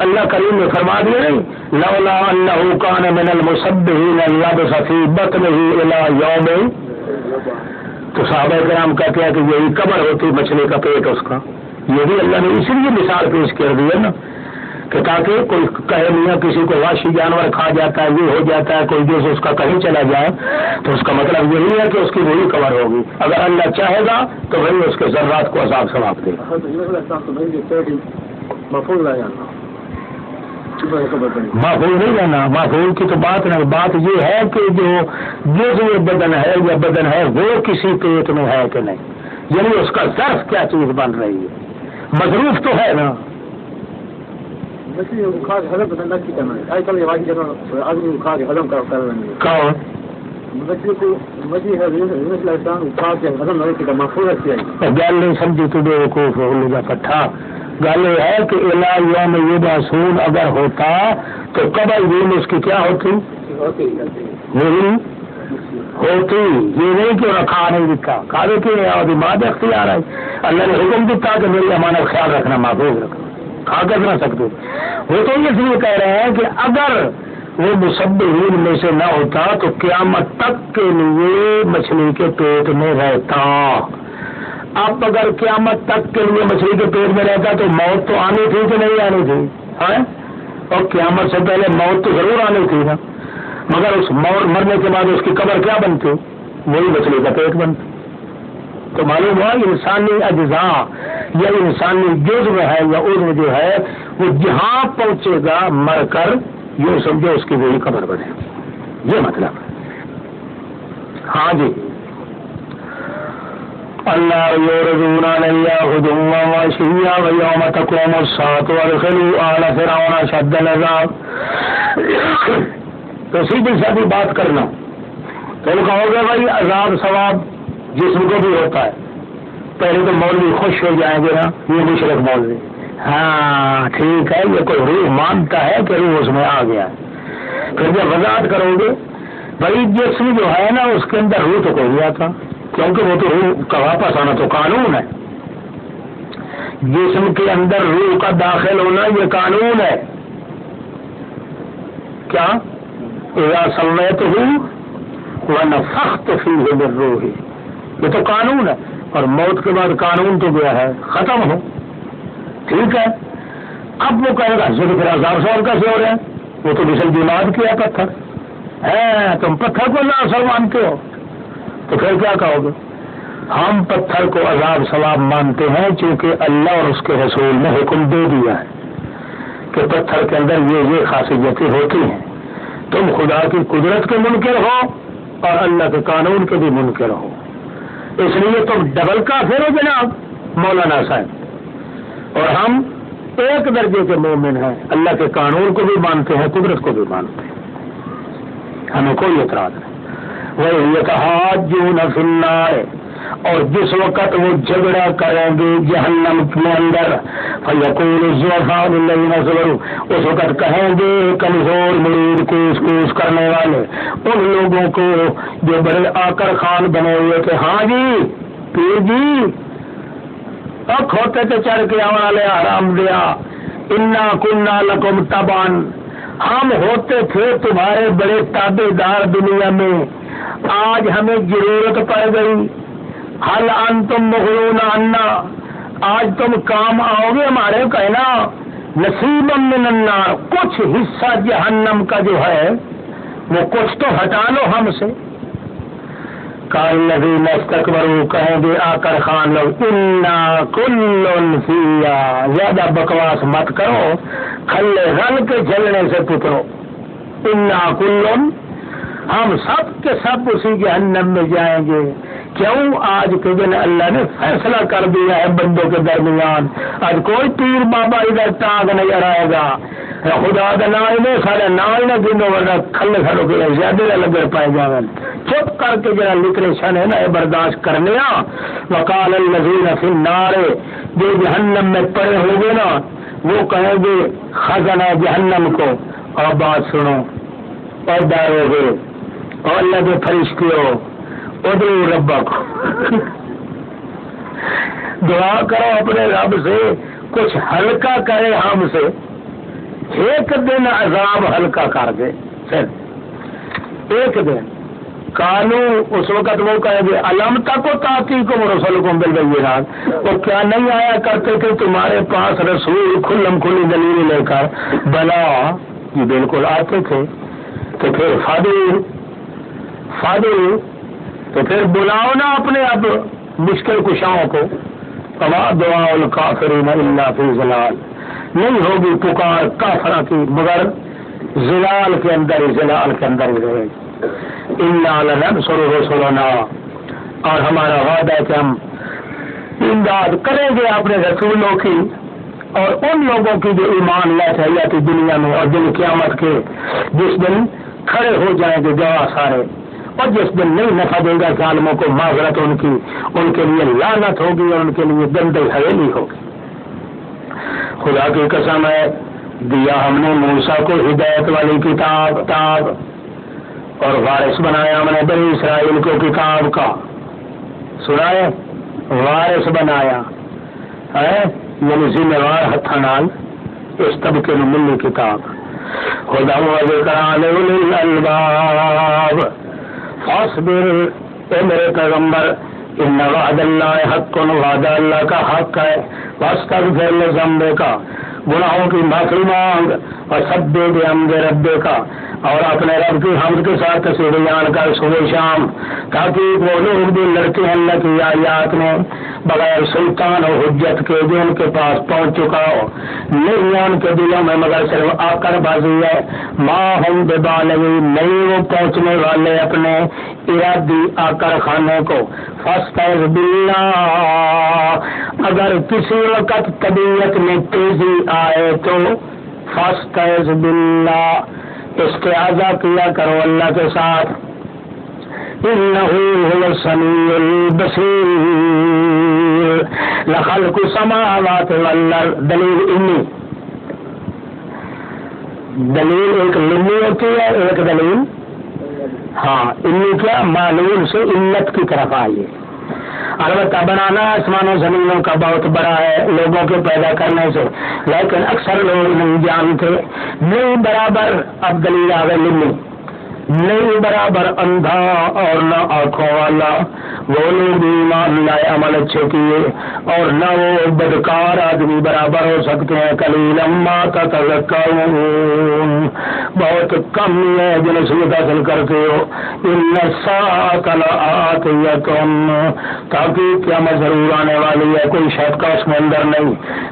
اللہ کریم نے فرما دیا نہیں لولا انہ کان من المسبحین لبث فی بطنہ الی یوم، تو صحابہ کرام کہتے ہیں کہ یہی قبر ہوتی مچھلی کا پیٹ اس کا، یہ بھی اللہ نے اسی لیے مثال پیش کر دی ہے نا کہ تاکہ کوئی کہے نہیں کسی کو وحشی جانور کھا جاتا ہے، یہ ہو جاتا ہے، کوئی جیسے اس کا کہیں چلا جائے تو اس کا مطلب یہی ہے کہ اس کی وہی قبر ہوگی، اگر اللہ چاہے گا تو وہی اس کے ذرات کو عذاب ثواب دے گا۔ معقول نہیں رہنا، معقول کی تو بات نہیں، بات یہ ہے کہ جو بدن ہے یا بدن ہے وہ کسی پیٹ میں ہے کہ نہیں، یعنی اس کا ظرف کیا چیز بن رہی ہے، مضروف تو ہے نا۔ کون گل نہیں سمجھی تو بیوقوف پٹھا، گل یہ ہے کہ الا یوم یبعثون اگر ہوتا تو قبر یوم اس کی کیا ہوتی، نہیں ہوتی، یہ نہیں کہ انہیں کھا نہیں دکھا، کھانے کے ماد اختیار ہے، اللہ نے حکم دیتا کہ میری امانت خیال رکھنا، محفوظ رکھنا، کھا کر نہ سکتے۔ وہ تو اس لیے کہہ رہے ہیں کہ اگر وہ مسبحین میں سے نہ ہوتا تو قیامت تک کے لیے مچھلی کے پیٹ میں رہتا۔ اب اگر قیامت تک کے لیے مچھلی کے پیٹ میں رہتا تو موت تو آنی تھی کہ نہیں آنی تھی، اور قیامت سے پہلے موت تو ضرور آنی تھی نا، مگر اس مرنے کے بعد اس کی قبر کیا بنتی، وہی مچھلی کا پیٹ بنتی۔ تو معلوم ہوا انسانی اجزاء یا انسانی جزو ہے یا عضو جو ہے وہ جہاں پہنچے گا مر کر یہ سمجھو اس کی وہی قبر بنے، یہ مطلب ہے۔ ہاں جی، اللہ یورزون علیہ غدوا وعشیا ویوم تقوم الساعۃ وادخلوا آل فرعون اشد العذاب۔ تو سیدھی سادھی بات کرنا، تم کہو گے بھائی عذاب ثواب جسم کو بھی ہوتا ہے، پہلے تو مولوی خوش ہو جائیں گے نا، یہ مشرک مولوی، ہاں ٹھیک ہے، یہ کوئی روح مانتا ہے کہ روح اس میں آ گیا ہے۔ پھر جب وضاحت کرو گے بھائی جسم جو ہے نا اس کے اندر روح تو کوئی نہیں آتا، کیونکہ وہ تو روح کا واپس آنا تو قانون ہے، جسم کے اندر روح کا داخل ہونا یہ قانون ہے، کیا اذا سمیتہ ونفخت فیہ من روحی، یہ تو قانون ہے، اور موت کے بعد قانون تو گیا ہے، ختم ہو، ٹھیک ہے۔ اب وہ کہے گا جو پھر عذاب ثواب کیسے ہو رہے ہیں، وہ تو بسل بیمار کیا پتھر ہے، تم پتھر کو نہ اثر مانتے ہو، تو پھر کیا کہو گے؟ ہم پتھر کو عذاب ثواب مانتے ہیں چونکہ اللہ اور اس کے رسول نے حکم دے دیا ہے کہ پتھر کے اندر یہ خاصیتیں ہوتی ہیں، تم خدا کی قدرت کے منکر ہو اور اللہ کے قانون کے بھی منکر ہو، اس لیے تم ڈبل کافر ہو جناب مولانا صاحب، اور ہم ایک درجے کے مومن ہیں، اللہ کے قانون کو بھی مانتے ہیں، قدرت کو بھی مانتے ہیں، ہمیں کوئی اعتراض نہیں۔ وَيَتَحَاجُّونَ فِي النَّارِ، اور جس وقت وہ جھگڑا کریں گے جہنم کے اندر، فَيَقُولُ الضُّعَفَاءُ لِلَّذِينَ صَبَرُوا، اس وقت کہیں گے کمزور مرید کوس کرنے والے ان لوگوں کو جو بڑے آکر خان بنے ہوئے تھے، ہاں جی پیر جی اک ہوتے تھے چڑھ کے والے حرام دیا، انا کننا لکم تبعن، ہم ہوتے تھے تمہارے بڑے تابع دار دنیا میں، آج ہمیں ضرورت پڑ گئی، حل انتم مغنون عنا، آج تم کام آؤ گے ہمارے، کہنا نصیبا من النار، کچھ حصہ جہنم کا جو ہے وہ کچھ تو ہٹا لو ہم سے۔ قال الذین استکبروا، کہیں گے آکر خان لوگ، انا کل فیہا، زیادہ بکواس مت کرو، کھلے رل کے جلنے سے پترو، انا کل، ہم سب کے سب اسی جہنم میں جائیں گے۔ کیوں؟ آج کے دن اللہ نے فیصلہ کر دیا ہے بندوں کے درمیان، آج کوئی پیر بابا ادھر ٹانگ نہیں آئے گا، خدا دا نام سارے نام نہ گنو ورنہ کھلے کھڑو کے زیادہ لگے پائے جائیں، چپ کر کے جڑا لٹریشن ہے نا یہ برداشت کرنے۔ وقال الذین فی النار، جو جہنم میں پڑے ہوں گے نا وہ کہیں گے خزانہ جہنم کو، اور بات سنو اور دارو گے اور اللہ کے فرشتوں ادعو ربکم دعا کرو اپنے رب سے کچھ ہلکا کرے ہم سے، ایک دن عذاب ہلکا کر دے، صرف ایک دن۔ کالو اس وقت وہ کہے گے علم تک تاتیکم رسولکم بالبینات، وہ کیا نہیں آیا کرتے تھے تمہارے پاس رسول کھلم کھلی دلیل لے کر؟ بلا یہ بالکل آتے تھے۔ تو پھر فادو تو پھر بلاؤ نا اپنے اب مشکل کشاؤں کو۔ فما دعاء الکافرین الا فی ضلال، نہیں ہوگی پکار کافروں کی مگر ضلال کے اندر ہی رہے گی۔ انا لننصر رسلنا، اور ہمارا وعدہ ہے کہ ہم امداد کریں گے اپنے رسولوں کی اور ان لوگوں کی جو ایمان لائے حیاتی دنیا میں اور دن قیامت کے جس دن کھڑے ہو جائیں گے گواہ سارے، اور جس دن نہیں نفع دے گا ظالموں کو معذرت ان کے لیے لعنت ہوگی اور ان کے لیے گندی حویلی ہوگی۔ خدا کی قسم ہے دیا ہم نے موسیٰ کو ہدایت والی کتاب اور وارث بنایا ہم نے بنی اسرائیل کو کتاب کا، سنائے وارث بنایا ہے یعنی ذمہ وار ہتھاں نال اس طبقے میں ملی کتاب۔ خدا و ذکر لأولی الالباب فاصبر، اے میرے پیغمبر ان وعد اللہ حق، وعدہ اللہ کا حق ہے، واستغفر لذنبک، گناہوں کی معافی مانگ، اور سبح بحمد ربک، اور اپنے رب کی حمد کے ساتھ تسبیح بیان کر صبح شام، تاکہ وہ لوگ بھی لڑتے ہیں اللہ کی آیات میں بغیر سلطان و حجت کے جو ان کے پاس پہنچ چکا ہو، نہیں ہے ان کے دلوں میں مگر صرف آکر بازی ہے، ما ہم ببالغین، نہیں وہ پہنچنے والے اپنے ارادی آکر خانے کو۔ فاستعذ باللہ، اگر کسی وقت طبیعت میں تیزی آئے تو فاستعذ باللہ، استعاذہ کیا کرو اللہ کے ساتھ، انہ هو السمیع البصیر، لخلق السماوات والارض، دلیل انی، دلیل ایک لمی ہوتی ہے ایک دلیل ہاں انی کیا معلوم سے علت کی طرف آئیے۔ البتہ بنانا آسمان و زمینوں کا بہت بڑا ہے لوگوں کے پیدا کرنے سے، لیکن اکثر لوگ نہیں جانتے، نہیں برابر اب دلیل آگے لمی، نہیں برابر اندھا اور نہ آنکھوں والا، وہ لوگ ایمان لائے عمل اچھے کیے، اور نہ وہ بدکار آدمی برابر ہو سکتے ہیں۔ قلیلا ما تتذکرون، بہت کم ہے جو نصیحت حاصل کرتے ہو۔ ان الساعۃ لآتیۃ، تاکہ قیامت ضرور آنے والی ہے، کوئی شک کا اس میں اندر نہیں،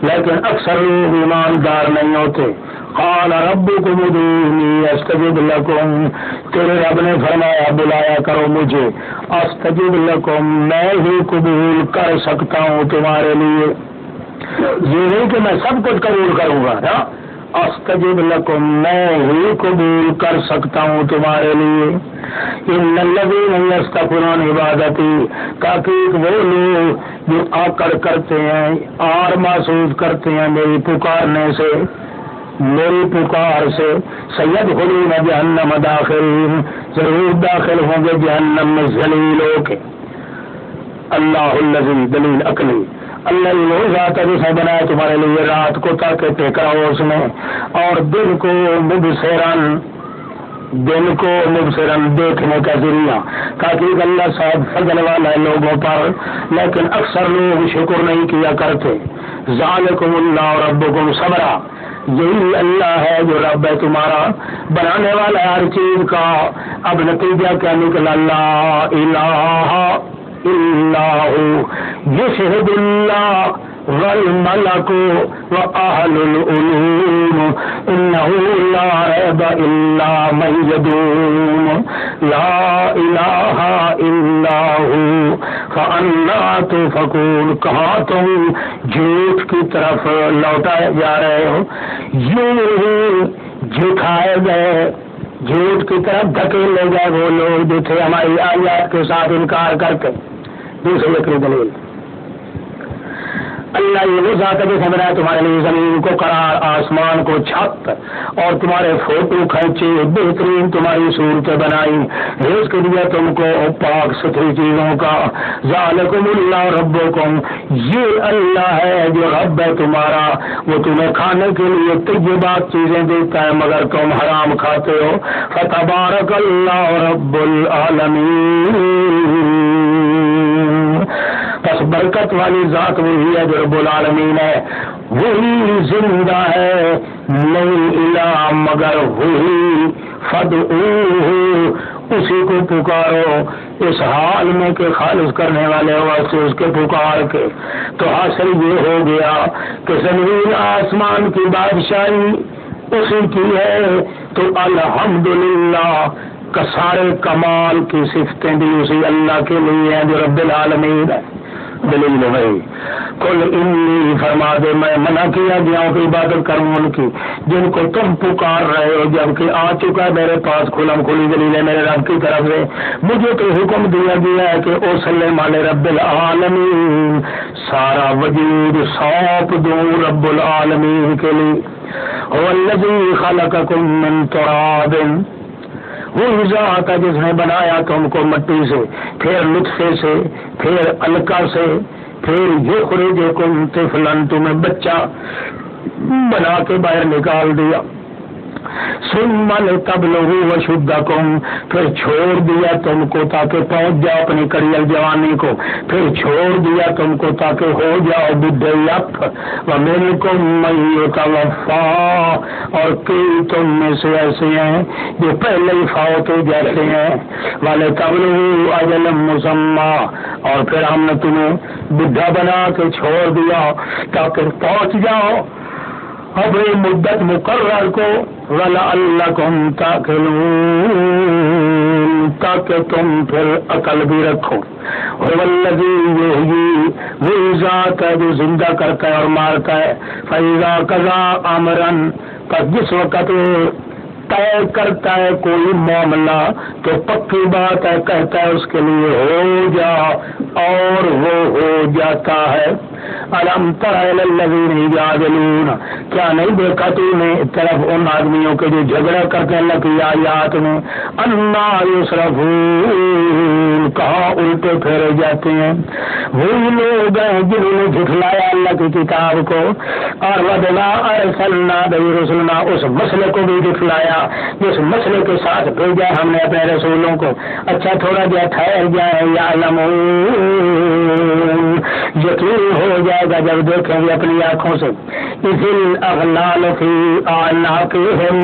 لیکن اکثر لوگ ایماندار نہیں ہوتے۔ قال ربکم ادعونی استجب لکم، تیرے رب نے فرمایا بلایا کرو مجھے، استجب لکم، میں ہی قبول کر سکتا ہوں تمہارے لیے، یہ نہیں کہ میں سب کچھ قبول کروں گا نا، استجب لکم، میں ہی قبول کر سکتا ہوں تمہارے لیے۔ ان الذین یستکبرون عبادتی، تاکہ وہ لوگ جو آکڑ کرتے ہیں اور محسوس کرتے ہیں میری پکارنے سے، میری پکار سے، سیدخلون جہنم داخلین، ضرور داخل ہوں گے جہنم میں ذلیل ہو کے۔ اللہ الذی، دلیل عقلی، اللہ وہ ذات ہے جس نے بنایا تمہارے لیے رات کو تاکہ ٹیکا ہو اس میں، اور دن کو مبصرن دیکھنے کا ذریعہ، تاکہ اللہ صاحب فضل والا ہے لوگوں پر، لیکن اکثر لوگ شکر نہیں کیا کرتے۔ ذالکم اللہ ربکم صبرا، یہی اللہ ہے جو رب ہے تمہارا، بنانے والا ہے ہر چیز کا۔ اب نتیجہ کیا نکلا؟ لا الہ الا ہو، یشہد اللہ والملک واہل العلوم انہ لا ریب الا من یدوم، لا الہ الا ہو فانا تؤفکون، کہاں تم جھوٹ کی طرف لوٹائے جا رہے ہو، یوں جھٹائے گئے، جھوٹ کی طرف دھکیلے گئے وہ لوگ جو تھے ہماری آیات کے ساتھ انکار کرتے۔ دوسری ایک دلیل اللہ یہ وہ ذات ہے جس نے بنایا تمہارے لیے زمین کو قرار، آسمان کو چھت، اور تمہارے فوٹو کھینچے، بہترین تمہاری صورتیں بنائی، رزق دیا تم کو پاک ستھری چیزوں کا۔ ذالکم اللہ ربکم، یہ اللہ ہے جو رب ہے تمہارا، وہ تمہیں کھانے کے لیے طیبات چیزیں دیتا ہے مگر تم حرام کھاتے ہو۔ فتبارک اللہ رب العالمین، پس برکت والی ذات وہی ہے جو رب العالمین ہے، وہی زندہ ہے، نہیں الہ مگر وہی، فادعوہ، اسی کو پکارو، اس حال میں کہ خالص کرنے والے واسطے اس کے پکار کے۔ تو حاصل یہ ہو گیا کہ زمین آسمان کی بادشاہی اسی کی ہے، تو الحمدللہ کا سارے کمال کی صفتیں بھی اسی اللہ کے لیے ہیں جو رب العالمین ہے۔ دلیل بھائی کل انی، فرما دے میں منع کیا گیا ہوں کہ عبادت کروں ان کی جن کو تم پکار رہے ہو، جبکہ آ چکا ہے میرے پاس کھلم کھلی دلیل ہے میرے رب کی طرف سے۔ مجھے تو حکم دیا گیا ہے کہ او سلم علی رب العالمین، سارا وجود سونپ دوں رب العالمین کے لیے۔ هو الذی خلقکم من تراب، وہی ذات ہے جس نے بنایا تم کو مٹی سے، پھر نطفے سے، پھر علقہ سے، پھر یخرجکم طفلا، تمہیں بچہ بنا کے باہر نکال دیا۔ ثم لتبلغوا اشدکم، پھر چھوڑ دیا تم کو تاکہ پہنچ جاؤ اپنی کڑیل جوانی کو، پھر چھوڑ دیا تم کو تاکہ ہو جاؤ بڈھیپ۔ ومنکم من یتوفی، اور کئی تم میں سے ایسے ہیں جو پہلے ہی فوت ہو جاتے ہیں۔ ولتبلغوا اجلا مسمی، اور پھر ہم نے تمہیں بڈھا بنا کے چھوڑ دیا تاکہ پہنچ جاؤ اپنی مدت مقرر کو۔ وَلَعَلَّكُمْ تَعْقِلُونَ، تاکہ تم پھر عقل بھی رکھو۔ هُوَ الَّذِي يُحْيِي، وہی ذات ہے جو زندہ کرتا ہے اور مارتا ہے۔ فَإِذَا قَضَىٰ أَمْرًا، پس جس وقت طے کرتا ہے کوئی معاملہ تو پکی بات ہے کہتا ہے اس کے لیے ہو جا، اور وہ ہو جاتا ہے۔ الم تر الی الذین یجادلون، کیا نہیں دیکھا تو نے طرف ان آدمیوں کے جو جھگڑا کرتے ہیں اللہ کی آیات میں، انا یصرفون، کہاں الٹے پھیرے جاتے ہیں۔ وہی لوگ ہیں جنہوں نے جھٹلایا اللہ کی کتاب کو، اور وَبِمَا أَرْسَلْنَا بِهِ رُسُلَنَا، اس مسئلے کو بھی جھٹلایا جس مسئلے کے ساتھ بھیجا ہم نے اپنے رسولوں کو۔ اچھا تھوڑا جا ٹھہر جائیں، یعلمون، یقین ہو جائے گا جب دیکھیں گے اپنی آنکھوں سے۔ اذ الاغلال فی اعناقہم،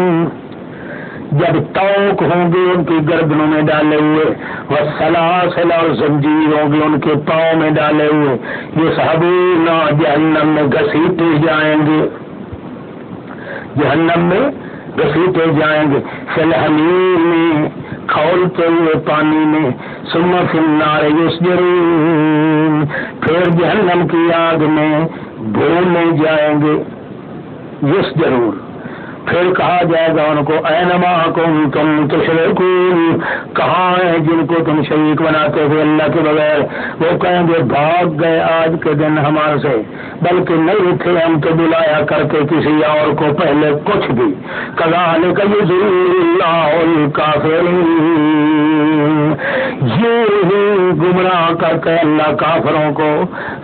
جب توق ہوں گے ان کی گردنوں میں ڈالے ہوئے، والسلاسل، اور زنجیر ہوں گے ان کے پاؤں میں ڈالے ہوئے، یصحبون، جہنم میں گھسیٹے جائیں گے، جہنم میں گھسیٹے جائیں گے، فی الحمیم، میں کھولتے ہوئے پانی میں، ثم فی النار یسجرون، پھر جہنم کی آگ میں بھونے جائیں گے، یسجرون، پھر کہا جائے گا ان کو اینما کنتم تشرکون، کہاں ہیں جن کو تم شریک بناتے تھے اللہ کے بغیر؟ وہ کہیں گے بھاگ گئے آج کے دن ہمارے سے، بلکہ نہیں تھے ہم تو بلایا کرتے کسی اور کو پہلے کچھ بھی۔ کذالک یضل اللہ الکافرین، یہ ہی گمراہ کرتے اللہ کافروں کو۔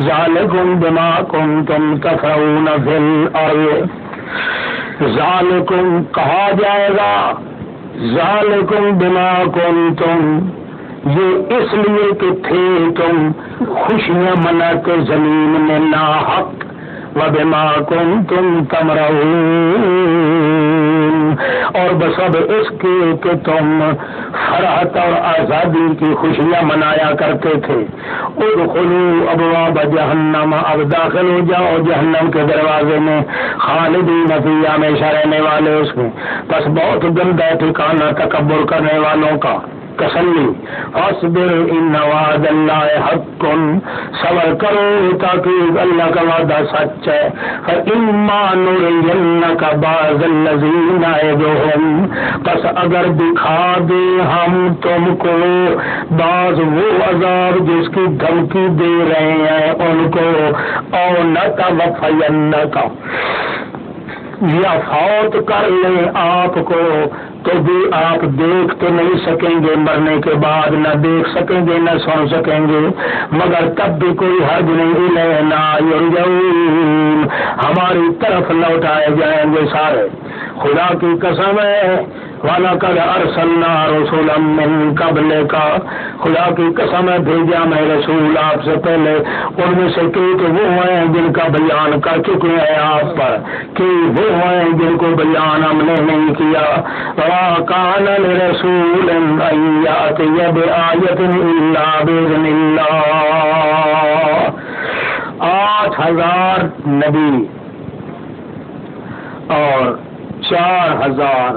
ذالکم بما کنتم تفرحون فی الارض، ذالکم کہا جائے گا، ذالکم بما کنتم، یہ اس لیے کہ تھے تم خوشیاں مناتے زمین میں ناحق، وبما کنتم تمرحون، اور بسبب اس کے کہ تم فرحت اور آزادی کی خوشیاں منایا کرتے تھے۔ ادخلوا ابواب جہنم، اب داخل ہو جاؤ جہنم کے دروازے میں، خالدین فیہا، ہمیشہ رہنے والے اس میں۔ بس بہت گندا ٹھکانہ تکبر کرنے والوں کا۔ تسلی، اصبر ان وعد اللہ حق، صبر کرو تاکہ اللہ کا وعدہ سچ ہے، فإما نرینک بعض الذی نعدہم، پس اگر دکھا دے ہم تم کو بعض وہ عذاب جس کی دھمکی دے رہے ہیں ان کو، او نتوفینک، یا فوت کر لیں آپ کو، تو بھی آپ دیکھ تو نہیں سکیں گے، مرنے کے بعد نہ دیکھ سکیں گے نہ سن سکیں گے، مگر تب بھی کوئی حرج نہیں، الینا یرجعون، ہماری طرف لوٹائے جائیں گے سارے۔ خدا کی قسم ہے، وَلَقَدْ أَرْسَلْنَا رُسُلًا مِّن قَبْلِكَ، خدا کی قسم ہے بھیجا میں رسول آپ سے پہلے، ان میں سے کئی تو وہ ہیں جن کا بیان کر چکے ہیں آپ پر، کہ وہ ہیں جن کو بیان ہم نے نہیں کیا۔ وَمَا كَانَ لِرَسُولٍ أَن يَأْتِيَ بِآيَةٍ إِلَّا بِإِذْنِ اللَّهِ، 8000 نبی اور 4000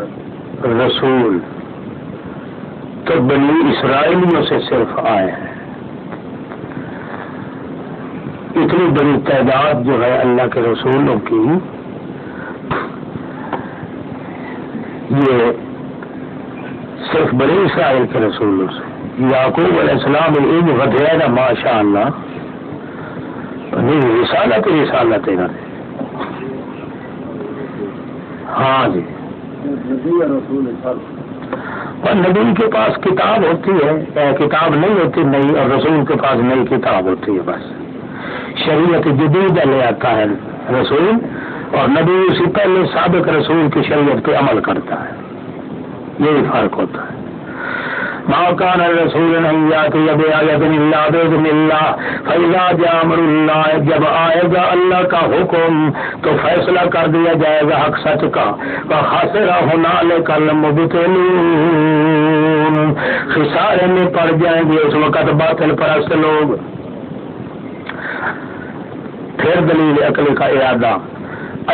رسول تو بنی اسرائیلیوں سے صرف آئے ہیں۔ اتنی بڑی تعداد جو ہے اللہ کے رسولوں کی، یہ صرف بنی اسرائیل کے رسولوں سے۔ یعقوب علیہ السلام علم غدیرہ ماشاء اللہ، رسالت ہے۔ ہاں جی، اور نبی کے پاس کتاب ہوتی ہے، کتاب نہیں ہوتی نئی، اور رسول کے پاس نئی کتاب ہوتی ہے، بس شریعت جدید لے آتا ہے رسول، اور نبی اسی پہلے سابق رسول کی شریعت پہ عمل کرتا ہے، یہی فرق ہوتا ہے۔ ما كان الرسول ان ياتي بآية الا باذن الله فاذا جاء امر الله، جب آئے گا اللہ کا حکم تو فیصلہ کر دیا جائے گا حق سچ کا، وخسر هنالك المبطلون، خسارے میں پڑ جائیں گے اس وقت باطل پرست لوگ۔ پھر دلیل عقل کا ارادہ،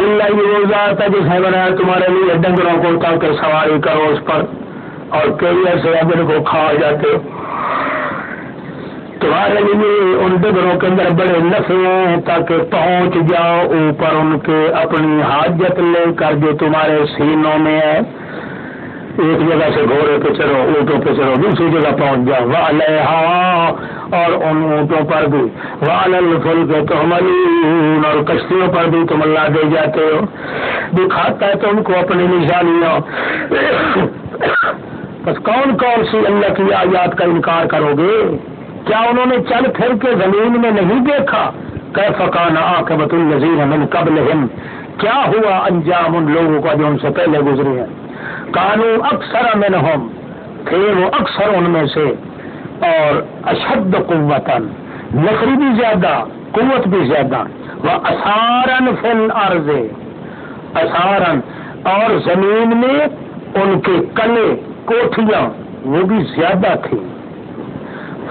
اللہ یہ وہ ذات ہے جس نے بنایا تمہارے لیے ڈنگروں کو تاکہ سواری کرو اس پر، اور کئی ایسے ابر کو کھا جاتے، تمہارے لیے ان ڈگروں کے اندر بڑے نفع ہیں تاکہ پہنچ جاؤ اوپر ان کے اپنی حاجت لے کر جو تمہارے سینوں میں ہے۔ ایک جگہ سے گھوڑے پہ چلو، اونٹوں پہ چلو، دوسری جگہ پہنچ جاؤ، وعلیہا، اور ان اونٹوں پر بھی، وعلی الفلک تحملون، اور کشتیوں پر بھی تم اللہ دے جاتے ہو، دکھاتا ہے تم کو اپنی نشانیاں۔ بس کون کون سی اللہ کی آیات کا انکار کرو گے؟ کیا انہوں نے چل پھر کے زمین میں نہیں دیکھا؟ کیف کان عاقبۃ الذین من قبلہم، کیا ہوا انجام ان لوگوں کا جو ان سے پہلے گزرے ہیں۔ کانوا اکثر منہم، تھے وہ اکثر ان میں سے، اور اشد قوتا، نفری بھی زیادہ، قوت بھی زیادہ، واثارا فی الارض، اثارا، اور زمین میں ان کے قلعے کوٹھیاں وہ بھی زیادہ تھی۔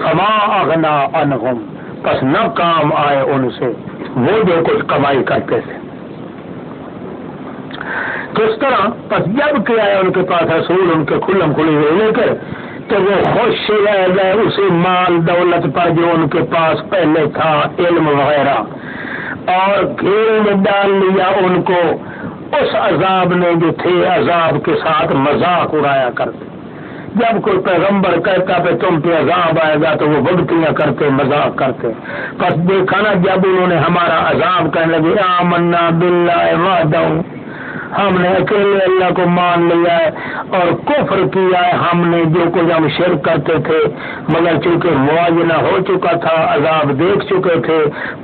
فما اغنا عنہم، پس نہ کام آئے ان سے وہ جو کچھ کمائی کرتے تھے۔ کس طرح؟ پس جب کہ آئے ان کے پاس رسول ان کے کھلم کھلی ہوئے لے کر، تو وہ خوش رہ گئے اسی مال دولت پر جو ان کے پاس پہلے تھا، علم وغیرہ، اور گھیرے میں ڈال لیا ان کو اس عذاب نے جو تھے عذاب کے ساتھ مذاق اڑایا کرتے۔ جب کوئی پیغمبر کہتا کہ تم پہ عذاب آئے گا تو وہ بگتیاں کرتے، مذاق کرتے۔ پس دیکھا نا جب انہوں نے ہمارا عذاب کہنے لگے آمنا باللہ وحدہ، ہم نے اکیلے اللہ کو مان لیا ہے اور کفر کیا ہے ہم نے جو کچھ ہم شرک کرتے تھے، مگر چونکہ موازنہ ہو چکا تھا، عذاب دیکھ چکے تھے،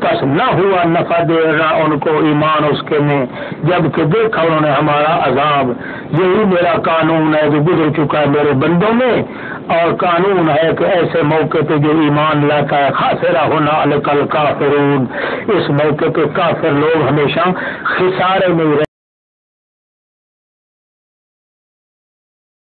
پس نہ ہوا نفع دے رہا ان کو ایمان اس کے میں، جب کہ دیکھا انہوں نے ہمارا عذاب۔ یہی میرا قانون ہے جو گزر چکا ہے میرے بندوں میں، اور قانون ہے کہ ایسے موقع پہ جو ایمان لاتا ہے خاسرہ ہونا الکل کافرون، اس موقع پہ کافر لوگ ہمیشہ خسارے میں